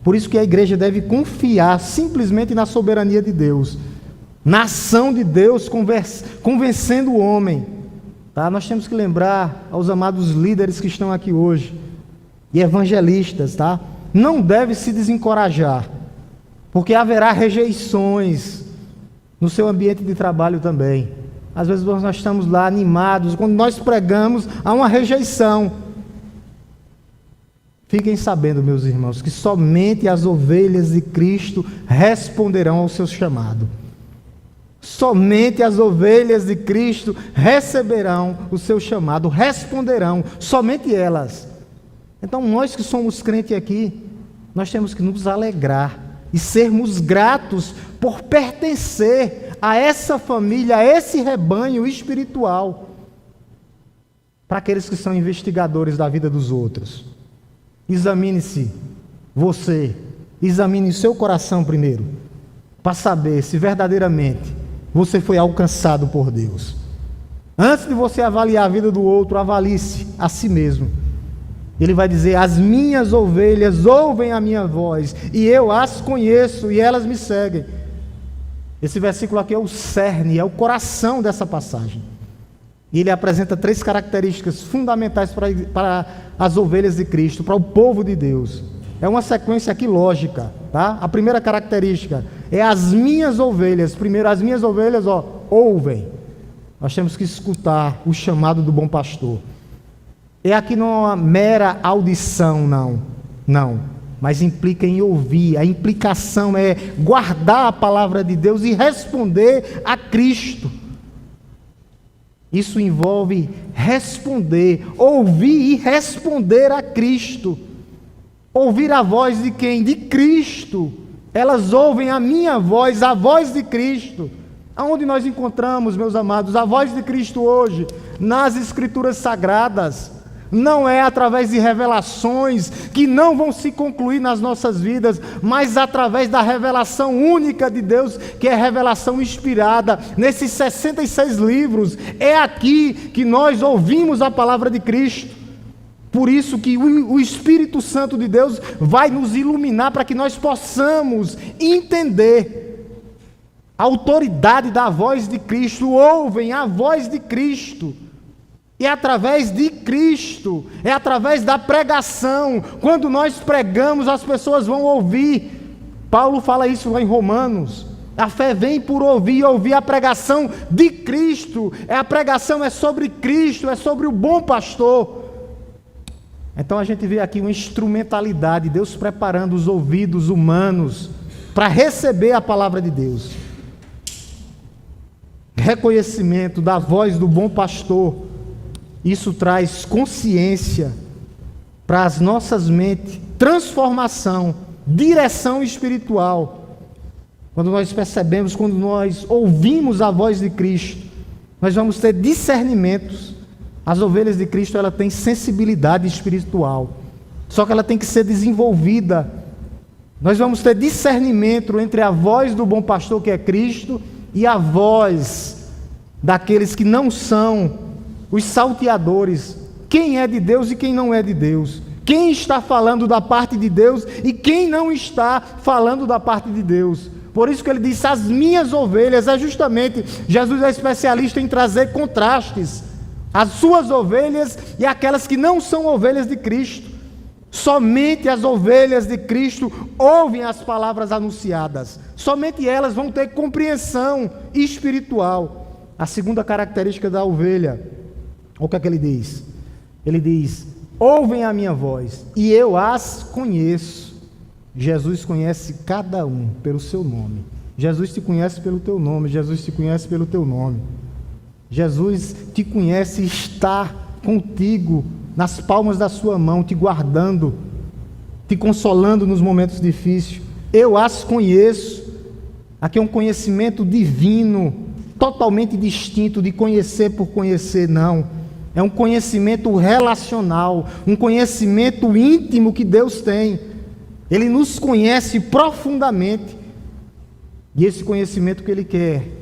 S1: Por isso que a igreja deve confiar simplesmente na soberania de Deus, na ação de Deus convencendo o homem. Nós temos que lembrar aos amados líderes que estão aqui hoje e evangelistas, não deve se desencorajar, porque haverá rejeições no seu ambiente de trabalho também. Às vezes nós estamos lá animados, quando nós pregamos, há uma rejeição. Fiquem sabendo, meus irmãos, que somente as ovelhas de Cristo responderão ao seu chamado. Somente as ovelhas de Cristo receberão o seu chamado, responderão, somente elas. Então nós que somos crentes aqui, nós temos que nos alegrar e sermos gratos por pertencer a essa família, a esse rebanho espiritual. para aqueles que são investigadores da vida dos outros. Examine-se você, examine o seu coração primeiro, para saber se verdadeiramente você foi alcançado por Deus. Antes de você avaliar a vida do outro, avalie-se a si mesmo. Ele vai dizer: as minhas ovelhas ouvem a minha voz, e eu as conheço, e elas me seguem. Esse versículo aqui é o cerne, é o coração dessa passagem. E ele apresenta 3 características fundamentais para as ovelhas de Cristo, para o povo de Deus. É uma sequência aqui lógica, tá? A primeira característica é as minhas ovelhas. Primeiro, as minhas ovelhas, ouvem. Nós temos que escutar o chamado do bom pastor. É aqui não uma mera audição, não. Mas implica em ouvir. A implicação é guardar a palavra de Deus e responder a Cristo. Isso envolve responder, ouvir e responder a Cristo. Ouvir a voz de quem? De Cristo. Elas ouvem a minha voz, a voz de Cristo. Aonde nós encontramos, meus amados, a voz de Cristo hoje? Nas Escrituras Sagradas. Não é através de revelações que não vão se concluir nas nossas vidas, mas através da revelação única de Deus, que é a revelação inspirada nesses 66 livros. É aqui que nós ouvimos a palavra de Cristo. Por isso que o Espírito Santo de Deus vai nos iluminar para que nós possamos entender a autoridade da voz de Cristo. Ouvem a voz de Cristo. E é através de Cristo, é através da pregação. Quando nós pregamos, as pessoas vão ouvir. Paulo fala isso lá em Romanos. A fé vem por ouvir, e ouvir a pregação de Cristo. A pregação é sobre Cristo, é sobre o bom pastor. Então a gente vê aqui uma instrumentalidade, Deus preparando os ouvidos humanos para receber a palavra de Deus. Reconhecimento da voz do bom pastor. Isso traz consciência para as nossas mentes, transformação, direção espiritual. Quando nós percebemos, quando nós ouvimos a voz de Cristo, nós vamos ter discernimentos. As ovelhas de Cristo, ela tem sensibilidade espiritual, só que ela tem que ser desenvolvida. Nós vamos ter discernimento entre a voz do bom pastor, que é Cristo, e a voz daqueles que não são os salteadores. Quem é de Deus e quem não é de Deus. Quem está falando da parte de Deus e quem não está falando da parte de Deus. Por isso que ele disse: as minhas ovelhas. É justamente, Jesus é especialista em trazer contrastes. As suas ovelhas e aquelas que não são ovelhas de Cristo. Somente as ovelhas de Cristo ouvem as palavras anunciadas. Somente elas vão ter compreensão espiritual. A segunda característica da ovelha, olha o que é que ele diz. Ele diz: ouvem a minha voz e eu as conheço. Jesus conhece cada um pelo seu nome. Jesus te conhece pelo teu nome. Jesus te conhece pelo teu nome. Jesus te conhece e está contigo nas palmas da sua mão, te guardando, te consolando nos momentos difíceis. Eu as conheço. Aqui é um conhecimento divino, totalmente distinto de conhecer por conhecer, não. É um conhecimento relacional, um conhecimento íntimo que Deus tem. Ele nos conhece profundamente. E esse conhecimento que Ele quer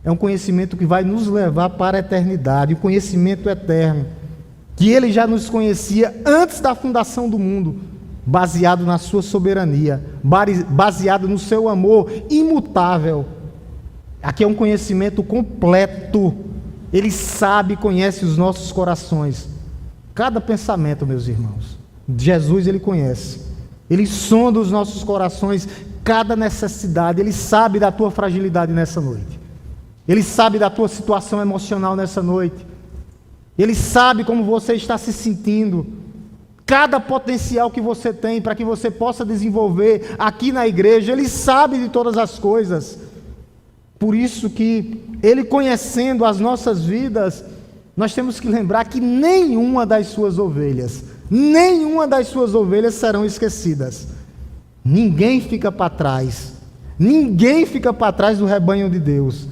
S1: é um conhecimento que vai nos levar para a eternidade, o conhecimento eterno, que Ele já nos conhecia antes da fundação do mundo, baseado na sua soberania, baseado no seu amor imutável. Aqui é um conhecimento completo. Ele sabe, conhece os nossos corações. Cada pensamento, meus irmãos, Jesus Ele conhece. Ele sonda os nossos corações, cada necessidade. Ele sabe da tua fragilidade nessa noite. Ele sabe da tua situação emocional nessa noite. Ele sabe como você está se sentindo. Cada potencial que você tem para que você possa desenvolver aqui na igreja. Ele sabe de todas as coisas. Por isso que Ele, conhecendo as nossas vidas, nós temos que lembrar que nenhuma das suas ovelhas serão esquecidas. Ninguém fica para trás. Ninguém fica para trás do rebanho de Deus.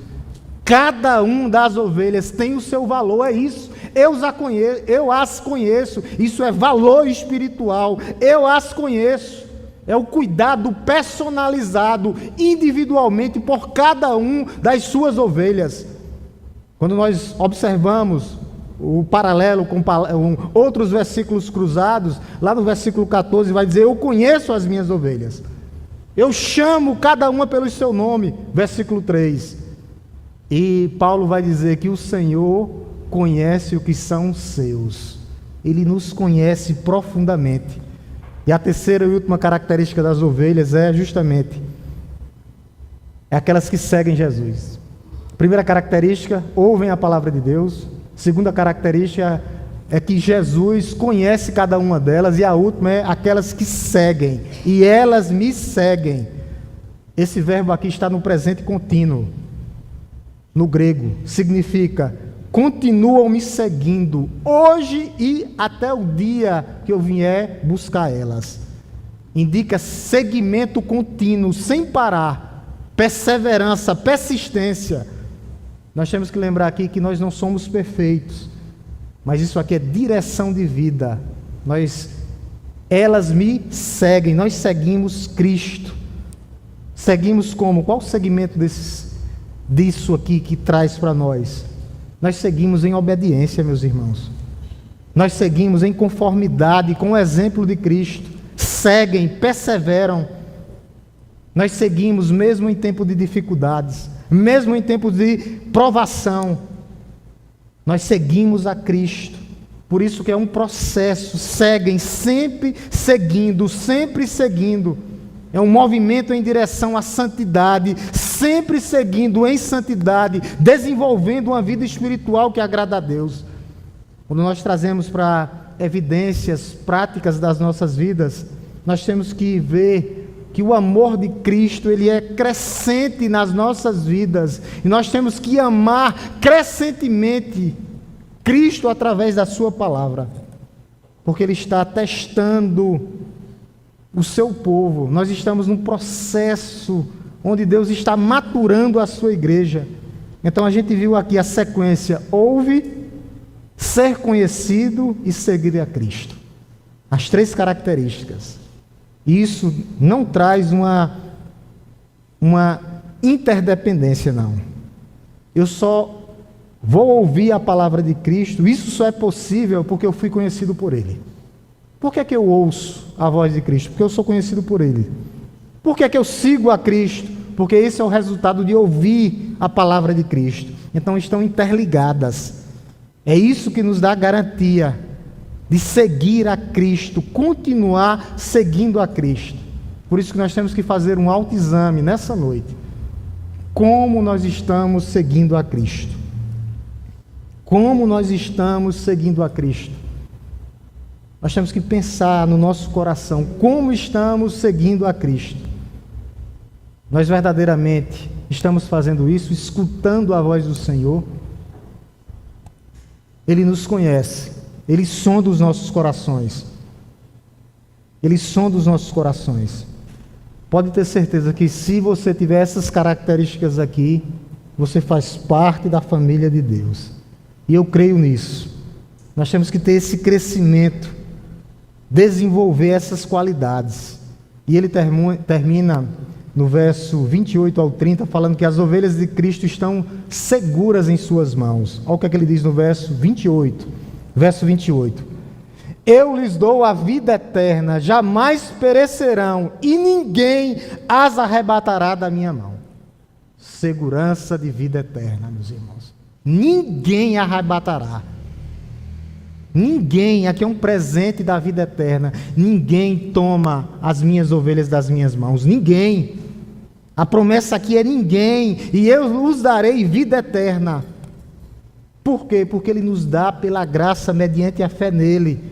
S1: Cada um das ovelhas tem o seu valor, é isso. eu as conheço. Isso é valor espiritual. Eu as conheço. É o cuidado personalizado, individualmente, por cada um das suas ovelhas. Quando nós observamos o paralelo com outros versículos cruzados, lá no versículo 14 vai dizer: eu conheço as minhas ovelhas, eu chamo cada uma pelo seu nome, versículo 3. E Paulo vai dizer que o Senhor conhece o que são seus, Ele nos conhece profundamente. E a terceira e última característica das ovelhas é justamente aquelas que seguem Jesus. Primeira característica, ouvem a palavra de Deus. Segunda característica é que Jesus conhece cada uma delas. E a última é aquelas que seguem, e elas me seguem. Esse verbo aqui está no presente contínuo, no grego, significa: continuam me seguindo hoje e até o dia que eu vier buscar elas. Indica seguimento contínuo, sem parar, perseverança, persistência. Nós temos que lembrar aqui que nós não somos perfeitos, mas isso aqui é direção de vida. Elas me seguem, nós seguimos Cristo. Seguimos como? Qual o segmento disso aqui que traz para nós? Nós seguimos em obediência, meus irmãos. Nós seguimos em conformidade com o exemplo de Cristo. Seguem, perseveram. Nós seguimos mesmo em tempo de dificuldades, mesmo em tempo de provação. Nós seguimos a Cristo. Por isso que é um processo. Seguem, sempre seguindo, sempre seguindo. É um movimento em direção à santidade, sempre seguindo em santidade, desenvolvendo uma vida espiritual que agrada a Deus. Quando nós trazemos para evidências práticas das nossas vidas, nós temos que ver que o amor de Cristo, ele é crescente nas nossas vidas, e nós temos que amar crescentemente Cristo através da sua palavra, porque Ele está testando o seu povo. Nós estamos num processo onde Deus está maturando a sua igreja. Então a gente viu aqui a sequência: ouve, ser conhecido e seguir a Cristo. As três características. Isso não traz uma interdependência, não. Eu só vou ouvir a palavra de Cristo. Isso só é possível porque eu fui conhecido por Ele. Por que é que eu ouço a voz de Cristo? Porque eu sou conhecido por Ele. Por que é que eu sigo a Cristo? Porque esse é o resultado de ouvir a palavra de Cristo. Então estão interligadas. É isso que nos dá a garantia de seguir a Cristo, continuar seguindo a Cristo. Por isso que nós temos que fazer um autoexame nessa noite. Como nós estamos seguindo a Cristo? Como nós estamos seguindo a Cristo? Nós temos que pensar no nosso coração, como estamos seguindo a Cristo. Nós verdadeiramente estamos fazendo isso, escutando a voz do Senhor. Ele nos conhece, Ele sonda os nossos corações. Ele sonda os nossos corações. Pode ter certeza que se você tiver essas características aqui, você faz parte da família de Deus. E eu creio nisso. Nós temos que ter esse crescimento, desenvolver essas qualidades. E ele termina no verso 28 ao 30, falando que as ovelhas de Cristo estão seguras em suas mãos. Olha o que é que ele diz no verso 28. Verso 28. Eu lhes dou a vida eterna, jamais perecerão, e ninguém as arrebatará da minha mão. Segurança de vida eterna, meus irmãos. Ninguém arrebatará. Ninguém, aqui é um presente da vida eterna. Ninguém toma as minhas ovelhas das minhas mãos. Ninguém. A promessa aqui é ninguém. E eu os darei vida eterna. Por quê? Porque Ele nos dá pela graça mediante a fé nele.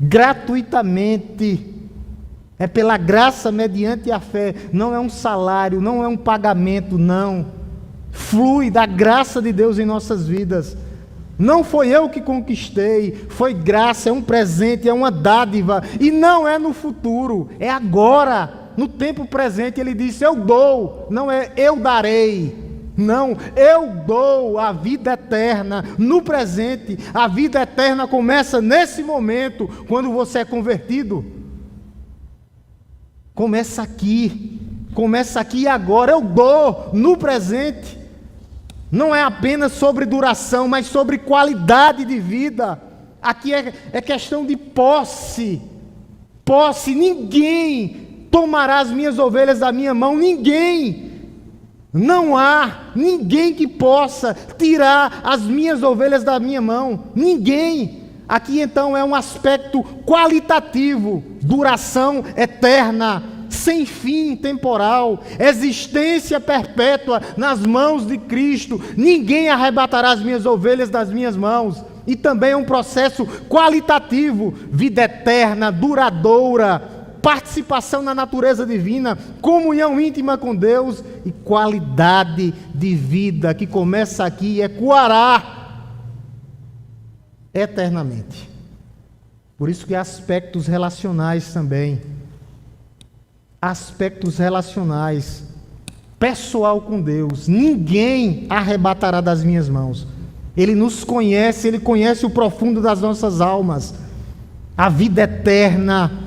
S1: Gratuitamente. É pela graça mediante a fé. Não é um salário, não é um pagamento, não. Flui da graça de Deus em nossas vidas. Não foi eu que conquistei, foi graça, é um presente, é uma dádiva, e não é no futuro, é agora, no tempo presente. Ele disse: eu dou, não é eu darei. Não, eu dou a vida eterna no presente. A vida eterna começa nesse momento, quando você é convertido. Começa aqui e agora. Eu dou no presente. Não é apenas sobre duração, mas sobre qualidade de vida. Aqui é questão de posse. Posse. Ninguém tomará as minhas ovelhas da minha mão. Ninguém. Não há ninguém que possa tirar as minhas ovelhas da minha mão. Ninguém. Aqui então é um aspecto qualitativo. Duração eterna, sem fim temporal, existência perpétua nas mãos de Cristo. Ninguém arrebatará as minhas ovelhas das minhas mãos. E também é um processo qualitativo. Vida eterna, duradoura, participação na natureza divina, comunhão íntima com Deus e qualidade de vida que começa aqui e ecoará eternamente. Por isso que há aspectos relacionais também. Aspectos relacionais. Pessoal com Deus. Ninguém arrebatará das minhas mãos. Ele nos conhece, Ele conhece o profundo das nossas almas. A vida eterna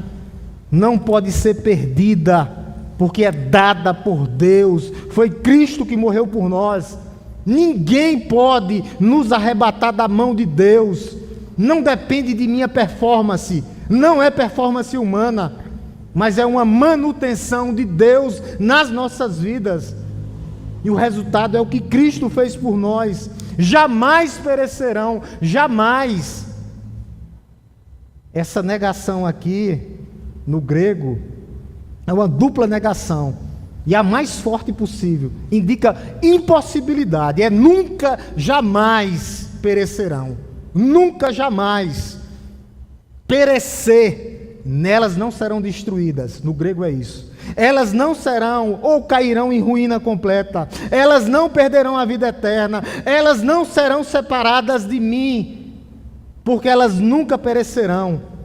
S1: não pode ser perdida, porque é dada por Deus. Foi Cristo que morreu por nós. Ninguém pode nos arrebatar da mão de Deus. Não depende de minha performance. Não é performance humana, mas é uma manutenção de Deus nas nossas vidas. E o resultado é o que Cristo fez por nós. Jamais perecerão, jamais. Essa negação aqui, no grego, é uma dupla negação, e a mais forte possível, indica impossibilidade, é nunca, jamais perecerão, nunca, jamais. Perecer, nelas não serão destruídas, no grego é isso. Elas não serão ou cairão em ruína completa, elas não perderão a vida eterna, elas não serão separadas de mim, porque elas nunca perecerão.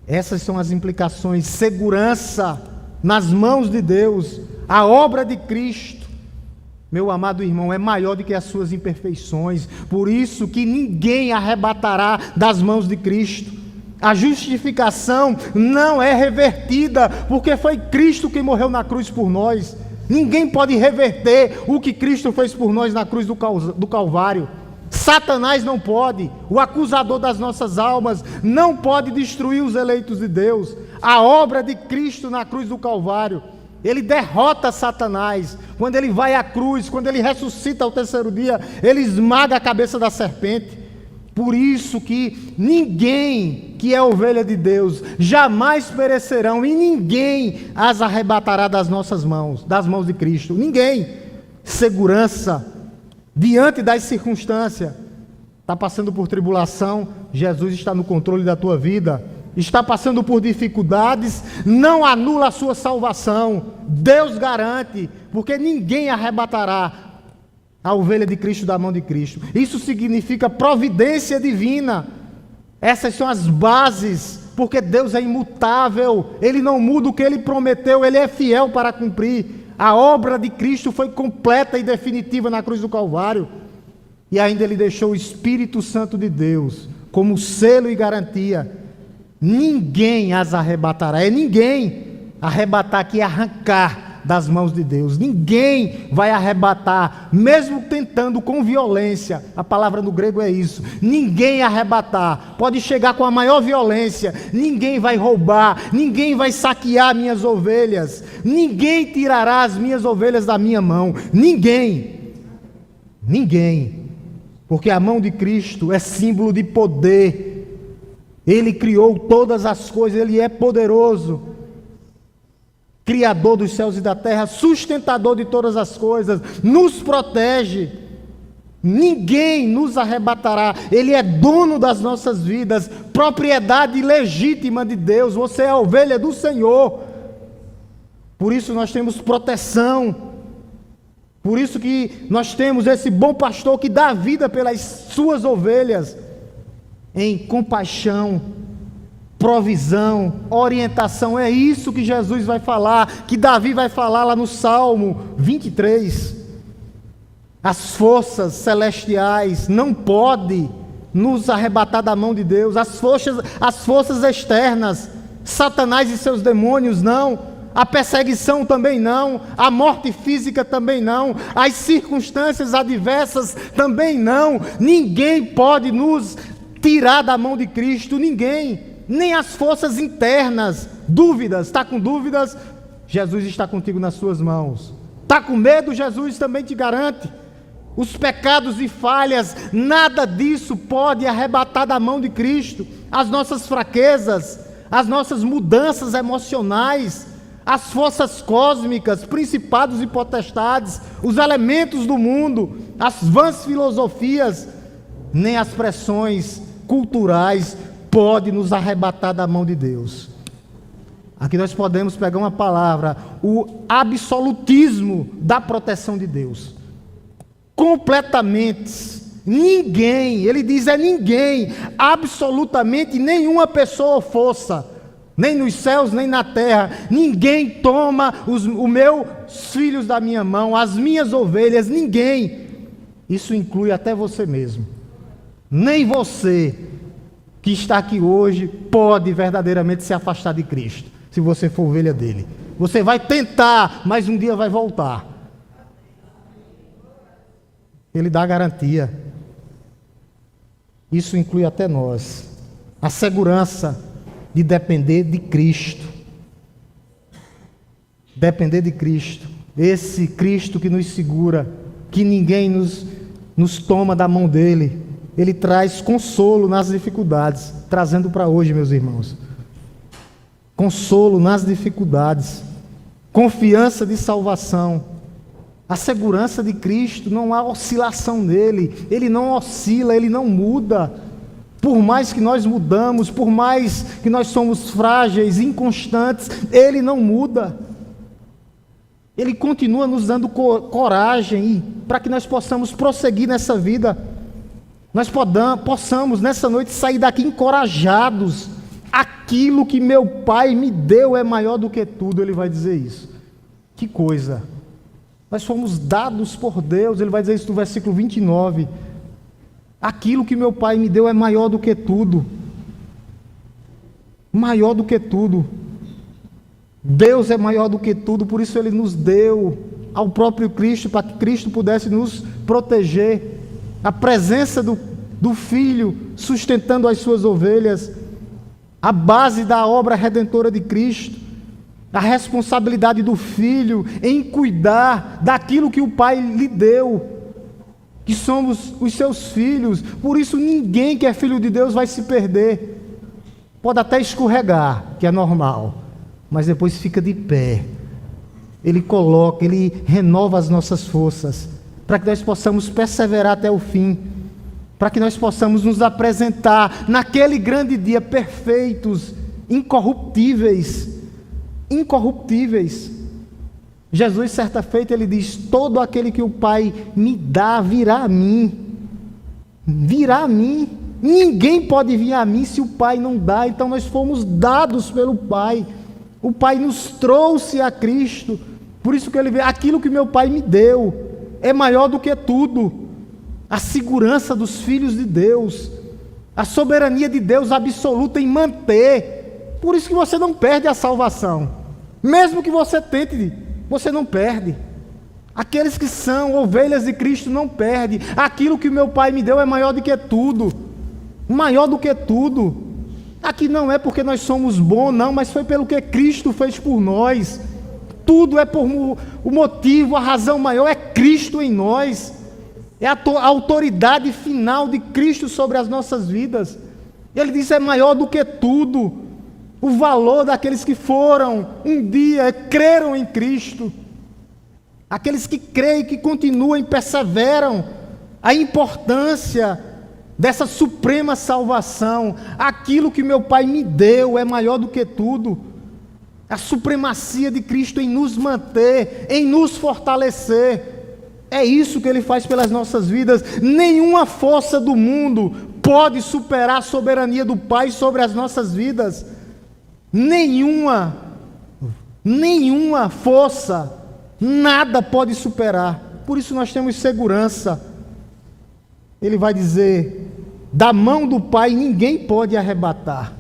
S1: Essas são as implicações. Segurança nas mãos de Deus. A obra de Cristo, meu amado irmão, é maior do que as suas imperfeições. Por isso que ninguém arrebatará das mãos de Cristo. A justificação não é revertida, porque foi Cristo que morreu na cruz por nós. Ninguém pode reverter o que Cristo fez por nós na cruz do Calvário. Satanás não pode, o acusador das nossas almas não pode destruir os eleitos de Deus. A obra de Cristo na cruz do Calvário, ele derrota Satanás. Quando ele vai à cruz, quando ele ressuscita ao terceiro dia, ele esmaga a cabeça da serpente. Por isso que ninguém que é ovelha de Deus jamais perecerão, e ninguém as arrebatará das nossas mãos, das mãos de Cristo. Ninguém. Segurança diante das circunstâncias. Está passando por tribulação, Jesus está no controle da tua vida. Está passando por dificuldades, não anula a sua salvação. Deus garante, porque ninguém arrebatará a ovelha de Cristo da mão de Cristo. Isso significa providência divina. Essas são as bases, porque Deus é imutável, Ele não muda o que Ele prometeu, Ele é fiel para cumprir. A obra de Cristo foi completa e definitiva na cruz do Calvário. E ainda Ele deixou o Espírito Santo de Deus como selo e garantia. Ninguém as arrebatará. É ninguém. Arrebatar aqui é arrancar das mãos de Deus. Ninguém vai arrebatar, mesmo tentando com violência. A palavra no grego é isso. Ninguém arrebatar. Pode chegar com a maior violência. Ninguém vai roubar. Ninguém vai saquear minhas ovelhas. Ninguém tirará as minhas ovelhas da minha mão. Ninguém. Ninguém. Porque a mão de Cristo é símbolo de poder. Ele criou todas as coisas. Ele é poderoso. Criador dos céus e da terra, sustentador de todas as coisas, nos protege. Ninguém nos arrebatará. Ele é dono das nossas vidas, propriedade legítima de Deus. Você é a ovelha do Senhor. Por isso nós temos proteção. Por isso que nós temos esse bom pastor que dá vida pelas suas ovelhas, em compaixão, provisão, orientação. É isso que Jesus vai falar, que Davi vai falar lá no Salmo 23. As forças celestiais não podem nos arrebatar da mão de Deus. As forças externas, Satanás e seus demônios, não. A perseguição também não. A morte física também não. As circunstâncias adversas também não. Ninguém pode nos tirar da mão de Cristo. Ninguém. Nem as forças internas. Dúvidas. Está com dúvidas? Jesus está contigo nas suas mãos. Está com medo? Jesus também te garante. Os pecados e falhas, nada disso pode arrebatar da mão de Cristo. As nossas fraquezas, as nossas mudanças emocionais, as forças cósmicas, principados e potestades, os elementos do mundo, as vãs filosofias, nem as pressões culturais podem nos arrebatar da mão de Deus. Aqui nós podemos pegar uma palavra, o absolutismo da proteção de Deus. Completamente, ninguém, ele diz ninguém, absolutamente nenhuma pessoa ou força, nem nos céus, nem na terra, ninguém toma os meus filhos da minha mão, as minhas ovelhas, ninguém. Isso inclui até você mesmo. Nem você que está aqui hoje pode verdadeiramente se afastar de Cristo, se você for ovelha dele. Você vai tentar, mas um dia vai voltar. Ele dá garantia. Isso inclui até nós. A segurança de depender de Cristo. Depender de Cristo. Esse Cristo que nos segura, que ninguém nos toma da mão dele. Ele traz consolo nas dificuldades. Trazendo para hoje, meus irmãos. Consolo nas dificuldades. Confiança de salvação. A segurança de Cristo, não há oscilação nele, ele não oscila, ele não muda. Por mais que nós mudamos, por mais que nós somos frágeis, inconstantes, ele não muda. Ele continua nos dando coragem para que nós possamos prosseguir nessa vida. Nós possamos nessa noite sair daqui encorajados. Aquilo que meu Pai me deu é maior do que tudo, ele vai dizer isso. Que coisa! Nós fomos dados por Deus, ele vai dizer isso no versículo 29. Aquilo que meu Pai me deu é maior do que tudo. Maior do que tudo. Deus é maior do que tudo, por isso ele nos deu ao próprio Cristo, para que Cristo pudesse nos proteger. A presença do Filho sustentando as suas ovelhas. A base da obra redentora de Cristo. A responsabilidade do filho em cuidar daquilo que o pai lhe deu, que somos os seus filhos. Por isso ninguém que é filho de Deus vai se perder. Pode até escorregar, que é normal, mas depois fica de pé. Ele coloca, ele renova as nossas forças, para que nós possamos perseverar até o fim, para que nós possamos nos apresentar naquele grande dia perfeitos, incorruptíveis. Jesus, certa feita, ele diz: todo aquele que o Pai me dá virá a mim. Virá a mim. Ninguém pode vir a mim se o Pai não dá. Então nós fomos dados pelo Pai. O Pai nos trouxe a Cristo. Por isso que ele vê: aquilo que meu Pai me deu é maior do que tudo. A segurança dos filhos de Deus, a soberania de Deus absoluta em manter. Por isso que você não perde a salvação. Mesmo que você tente, você não perde. Aqueles que são ovelhas de Cristo não perdem. Aquilo que o meu Pai me deu é maior do que tudo. Maior do que tudo. Aqui não é porque nós somos bons, não, mas foi pelo que Cristo fez por nós. Tudo é por o motivo, a razão maior é Cristo em nós. É a autoridade final de Cristo sobre as nossas vidas. Ele diz: é maior do que tudo. O valor daqueles que foram um dia, creram em Cristo. Aqueles que creem, que continuam e perseveram. A importância dessa suprema salvação. Aquilo que meu Pai me deu é maior do que tudo. A supremacia de Cristo em nos manter, em nos fortalecer. É isso que Ele faz pelas nossas vidas. Nenhuma força do mundo pode superar a soberania do Pai sobre as nossas vidas. Nenhuma força, nada pode superar. Por isso nós temos segurança. Ele vai dizer: da mão do Pai ninguém pode arrebatar.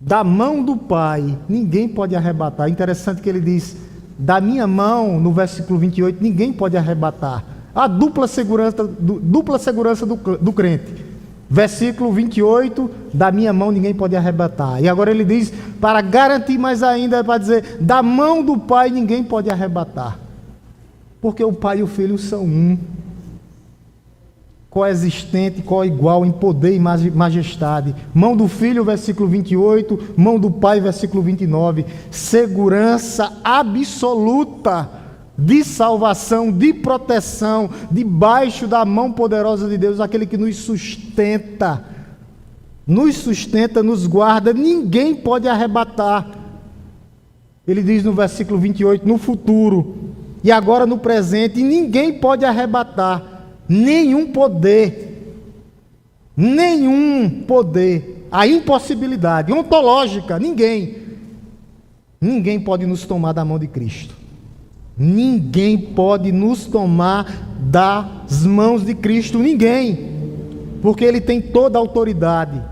S1: Da mão do Pai ninguém pode arrebatar. Interessante que ele diz: da minha mão, no versículo 28, ninguém pode arrebatar. A dupla segurança do crente. Versículo 28, da minha mão ninguém pode arrebatar. E agora ele diz, para garantir mais ainda, para dizer: da mão do Pai ninguém pode arrebatar. Porque o Pai e o Filho são um, coexistente, coigual em poder e majestade. Mão do Filho, versículo 28, mão do Pai, versículo 29. Segurança absoluta de salvação, de proteção, debaixo da mão poderosa de Deus, aquele que nos sustenta, nos guarda, ninguém pode arrebatar. Ele diz no versículo 28, no futuro, e agora no presente, ninguém pode arrebatar, nenhum poder, a impossibilidade ontológica, ninguém pode nos tomar da mão de Cristo. Ninguém pode nos tomar das mãos de Cristo, ninguém, porque Ele tem toda a autoridade,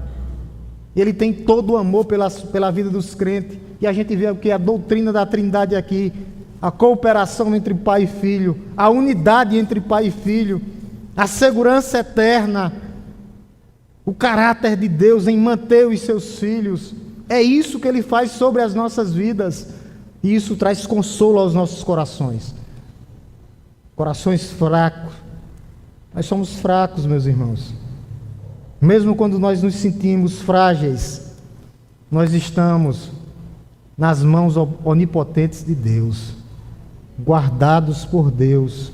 S1: Ele tem todo o amor pela vida dos crentes, e a gente vê o que a doutrina da Trindade aqui, a cooperação entre Pai e Filho, a unidade entre Pai e Filho, a segurança eterna, o caráter de Deus em manter os seus filhos. É isso que Ele faz sobre as nossas vidas. E isso traz consolo aos nossos corações. Corações fracos. Nós somos fracos, meus irmãos. Mesmo quando nós nos sentimos frágeis, nós estamos nas mãos onipotentes de Deus, guardados por Deus.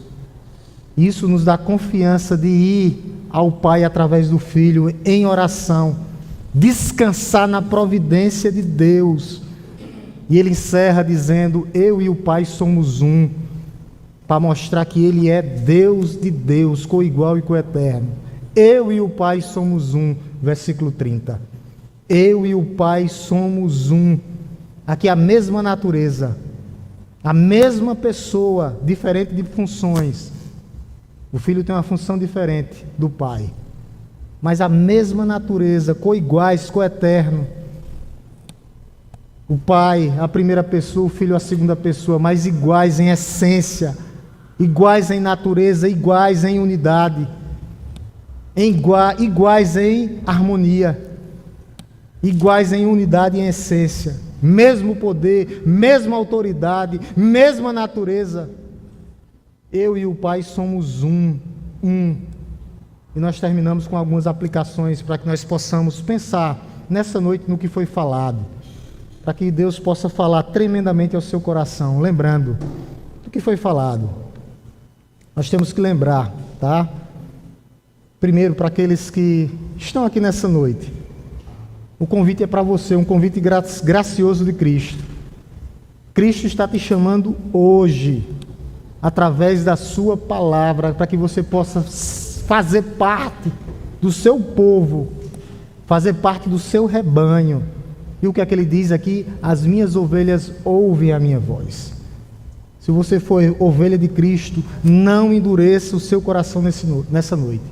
S1: Isso nos dá confiança de ir ao Pai através do Filho em oração, descansar na providência de Deus. E ele encerra dizendo: eu e o Pai somos um, para mostrar que Ele é Deus de Deus, coigual e coeterno. Eu e o Pai somos um, versículo 30. Eu e o Pai somos um. Aqui a mesma natureza, a mesma pessoa, diferente de funções. O Filho tem uma função diferente do Pai, mas a mesma natureza, coiguais, coeterno. O Pai, a primeira pessoa, o Filho, a segunda pessoa, mas iguais em essência, iguais em natureza, iguais em unidade, iguais em harmonia, iguais em unidade e em essência, mesmo poder, mesma autoridade, mesma natureza. Eu e o Pai somos um. E nós terminamos com algumas aplicações para que nós possamos pensar nessa noite no que foi falado, para que Deus possa falar tremendamente ao seu coração, lembrando do que foi falado. Nós temos que lembrar, tá? Primeiro, para aqueles que estão aqui nessa noite, o convite é para você, um convite gracioso de Cristo. Cristo está te chamando hoje, através da sua palavra, para que você possa fazer parte do seu povo, fazer parte do seu rebanho. E o que é que ele diz aqui? As minhas ovelhas ouvem a minha voz. Se você for ovelha de Cristo, não endureça o seu coração nessa noite.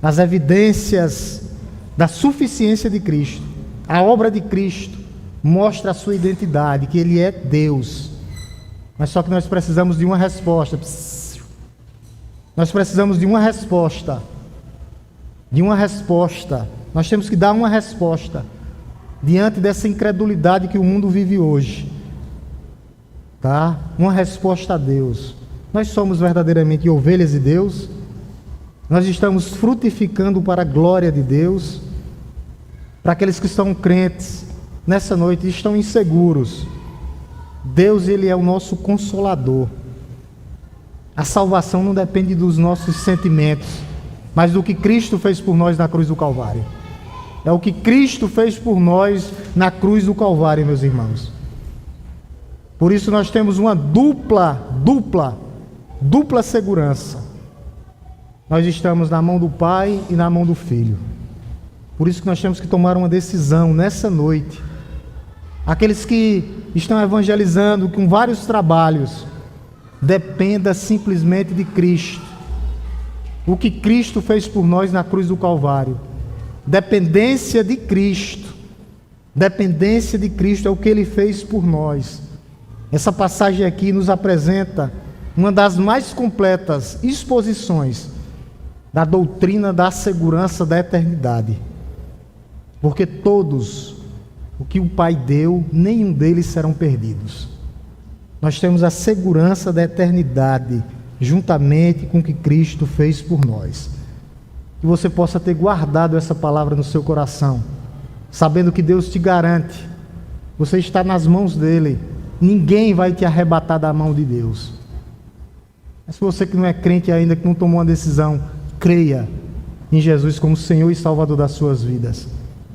S1: As evidências da suficiência de Cristo, a obra de Cristo, mostra a sua identidade, que Ele é Deus. Mas só que nós precisamos de uma resposta. Nós precisamos de uma resposta. Nós temos que dar uma resposta diante dessa incredulidade que o mundo vive hoje, tá? Uma resposta a Deus. Nós somos verdadeiramente ovelhas de Deus? Nós estamos frutificando para a glória de Deus? Para aqueles que estão crentes nessa noite e estão inseguros, Deus, Ele é o nosso consolador. A salvação não depende dos nossos sentimentos, mas do que Cristo fez por nós na cruz do Calvário. É o que Cristo fez por nós na cruz do Calvário, meus irmãos. Por isso nós temos uma dupla segurança. Nós estamos na mão do Pai e na mão do Filho. Por isso que nós temos que tomar uma decisão nessa noite. Aqueles que estão evangelizando com vários trabalhos, dependa simplesmente de Cristo. O que Cristo fez por nós na cruz do Calvário. Dependência de Cristo. Dependência de Cristo é o que Ele fez por nós. Essa passagem aqui nos apresenta uma das mais completas exposições da doutrina da segurança da eternidade. Porque todos o que o Pai deu, nenhum deles serão perdidos. Nós temos a segurança da eternidade, juntamente com o que Cristo fez por nós. Que você possa ter guardado essa palavra no seu coração, sabendo que Deus te garante, você está nas mãos dEle, ninguém vai te arrebatar da mão de Deus. Mas se você que não é crente ainda, que não tomou uma decisão, creia em Jesus como Senhor e Salvador das suas vidas,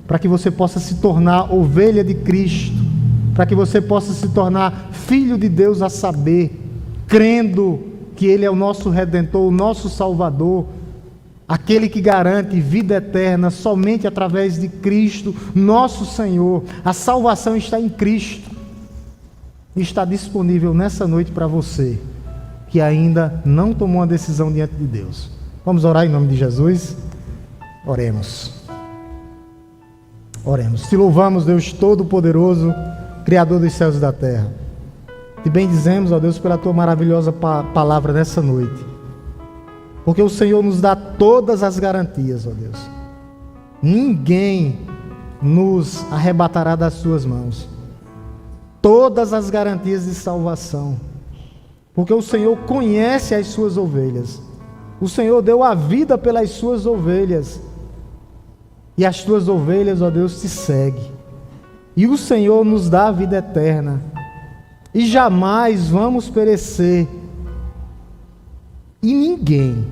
S1: para que você possa se tornar ovelha de Cristo, para que você possa se tornar filho de Deus, a saber, crendo que Ele é o nosso Redentor, o nosso Salvador, aquele que garante vida eterna somente através de Cristo, nosso Senhor. A salvação está em Cristo e está disponível nessa noite para você que ainda não tomou uma decisão diante de Deus. Vamos orar em nome de Jesus? Oremos. Oremos. Te louvamos, Deus Todo-Poderoso, Criador dos céus e da terra. Te bendizemos, ó Deus, pela Tua maravilhosa palavra nessa noite. Porque o Senhor nos dá todas as garantias, ó Deus. Ninguém nos arrebatará das Suas mãos. Todas as garantias de salvação. Porque o Senhor conhece as Suas ovelhas. O Senhor deu a vida pelas Suas ovelhas. E as Tuas ovelhas, ó Deus, te seguem. E o Senhor nos dá a vida eterna. E jamais vamos perecer. E ninguém,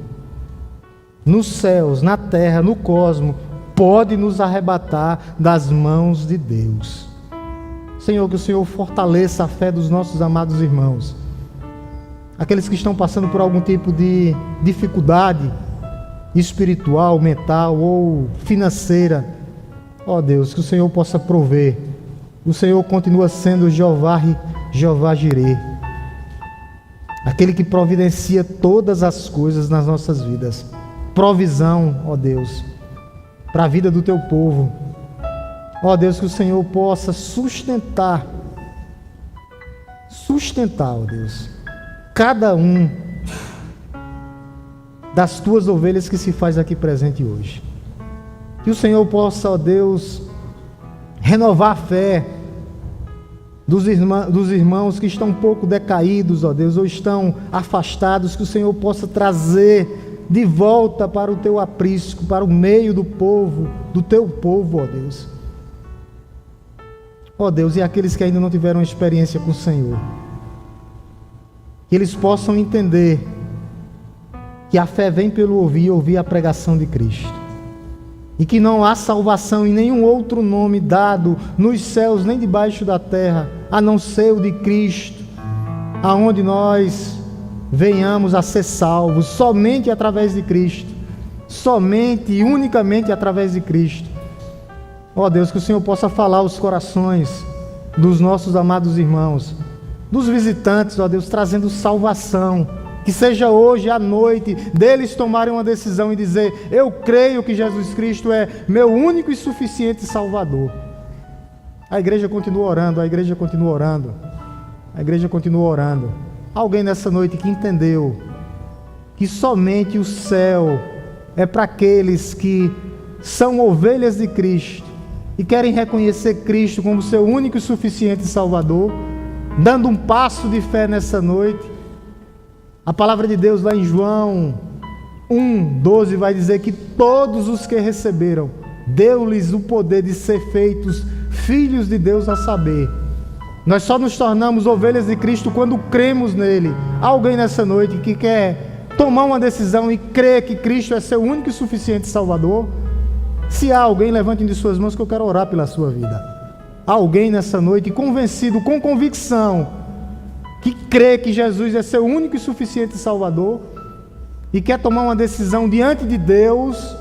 S1: nos céus, na terra, no cosmos, pode nos arrebatar das mãos de Deus. Senhor, que o Senhor fortaleça a fé dos nossos amados irmãos. Aqueles que estão passando por algum tipo de dificuldade espiritual, mental ou financeira. Ó Deus, que o Senhor possa prover. O Senhor continua sendo Jeová Jireh, aquele que providencia todas as coisas nas nossas vidas. Provisão, ó Deus, para a vida do Teu povo. Ó Deus, que o Senhor possa sustentar, ó Deus, cada um das Tuas ovelhas que se faz aqui presente hoje. Que o Senhor possa, ó Deus, renovar a fé dos irmãos que estão um pouco decaídos, ó Deus, ou estão afastados, que o Senhor possa trazer de volta para o Teu aprisco, para o meio do povo, do Teu povo, ó Deus. Ó Deus, e aqueles que ainda não tiveram experiência com o Senhor, que eles possam entender que a fé vem pelo ouvir e ouvir a pregação de Cristo. E que não há salvação em nenhum outro nome dado nos céus nem debaixo da terra, a não ser o de Cristo, aonde nós venhamos a ser salvos, somente através de Cristo, somente e unicamente através de Cristo. Ó Deus, que o Senhor possa falar aos corações dos nossos amados irmãos, dos visitantes, ó Deus, trazendo salvação. Que seja hoje à noite deles tomarem uma decisão e dizer: eu creio que Jesus Cristo é meu único e suficiente Salvador. A igreja continua orando, a igreja continua orando, a igreja continua orando. Alguém nessa noite que entendeu que somente o céu é para aqueles que são ovelhas de Cristo e querem reconhecer Cristo como seu único e suficiente Salvador, dando um passo de fé nessa noite. A palavra de Deus lá em João 1:12 vai dizer que todos os que receberam, deu-lhes o poder de ser feitos filhos de Deus, a saber, nós só nos tornamos ovelhas de Cristo quando cremos nele. Há alguém nessa noite que quer tomar uma decisão e crer que Cristo é seu único e suficiente Salvador? Se há alguém, levantem de suas mãos que eu quero orar pela sua vida. Há alguém nessa noite convencido, com convicção, que crê que Jesus é seu único e suficiente Salvador e quer tomar uma decisão diante de Deus?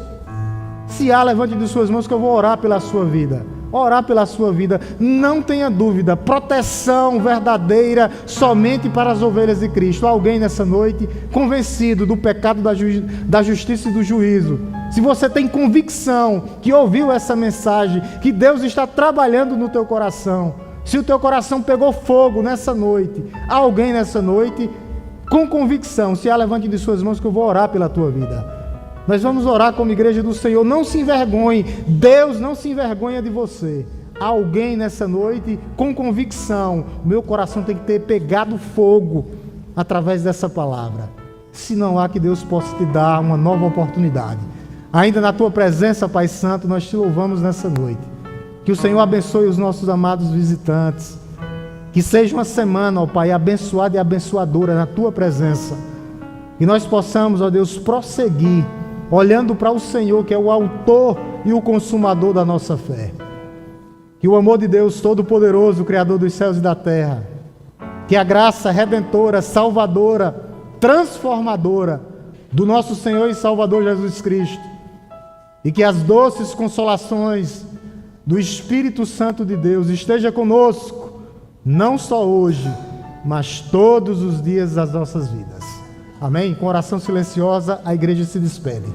S1: Se há, levante de suas mãos que eu vou orar pela sua vida. orar pela sua vida. Não tenha dúvida, proteção verdadeira somente para as ovelhas de Cristo. Alguém nessa noite convencido do pecado, da justiça e do juízo. Se você tem convicção que ouviu essa mensagem, que Deus está trabalhando no teu coração, se o teu coração pegou fogo nessa noite, alguém nessa noite, com convicção, se levante de suas mãos que eu vou orar pela tua vida. Nós vamos orar como igreja do Senhor. Não se envergonhe, Deus não se envergonha de você. Alguém nessa noite, com convicção, meu coração tem que ter pegado fogo através dessa palavra. Se não há, que Deus possa te dar uma nova oportunidade. Ainda na tua presença, Pai Santo, nós te louvamos nessa noite. Que o Senhor abençoe os nossos amados visitantes. Que seja uma semana, ó Pai, abençoada e abençoadora na tua presença. Que nós possamos, ó Deus, prosseguir olhando para o Senhor, que é o autor e o consumador da nossa fé. Que o amor de Deus Todo-Poderoso, Criador dos céus e da terra, que a graça redentora, salvadora, transformadora do nosso Senhor e Salvador Jesus Cristo, e que as doces consolações do Espírito Santo de Deus esteja conosco, não só hoje, mas todos os dias das nossas vidas. Amém? Com oração silenciosa, a igreja se despede.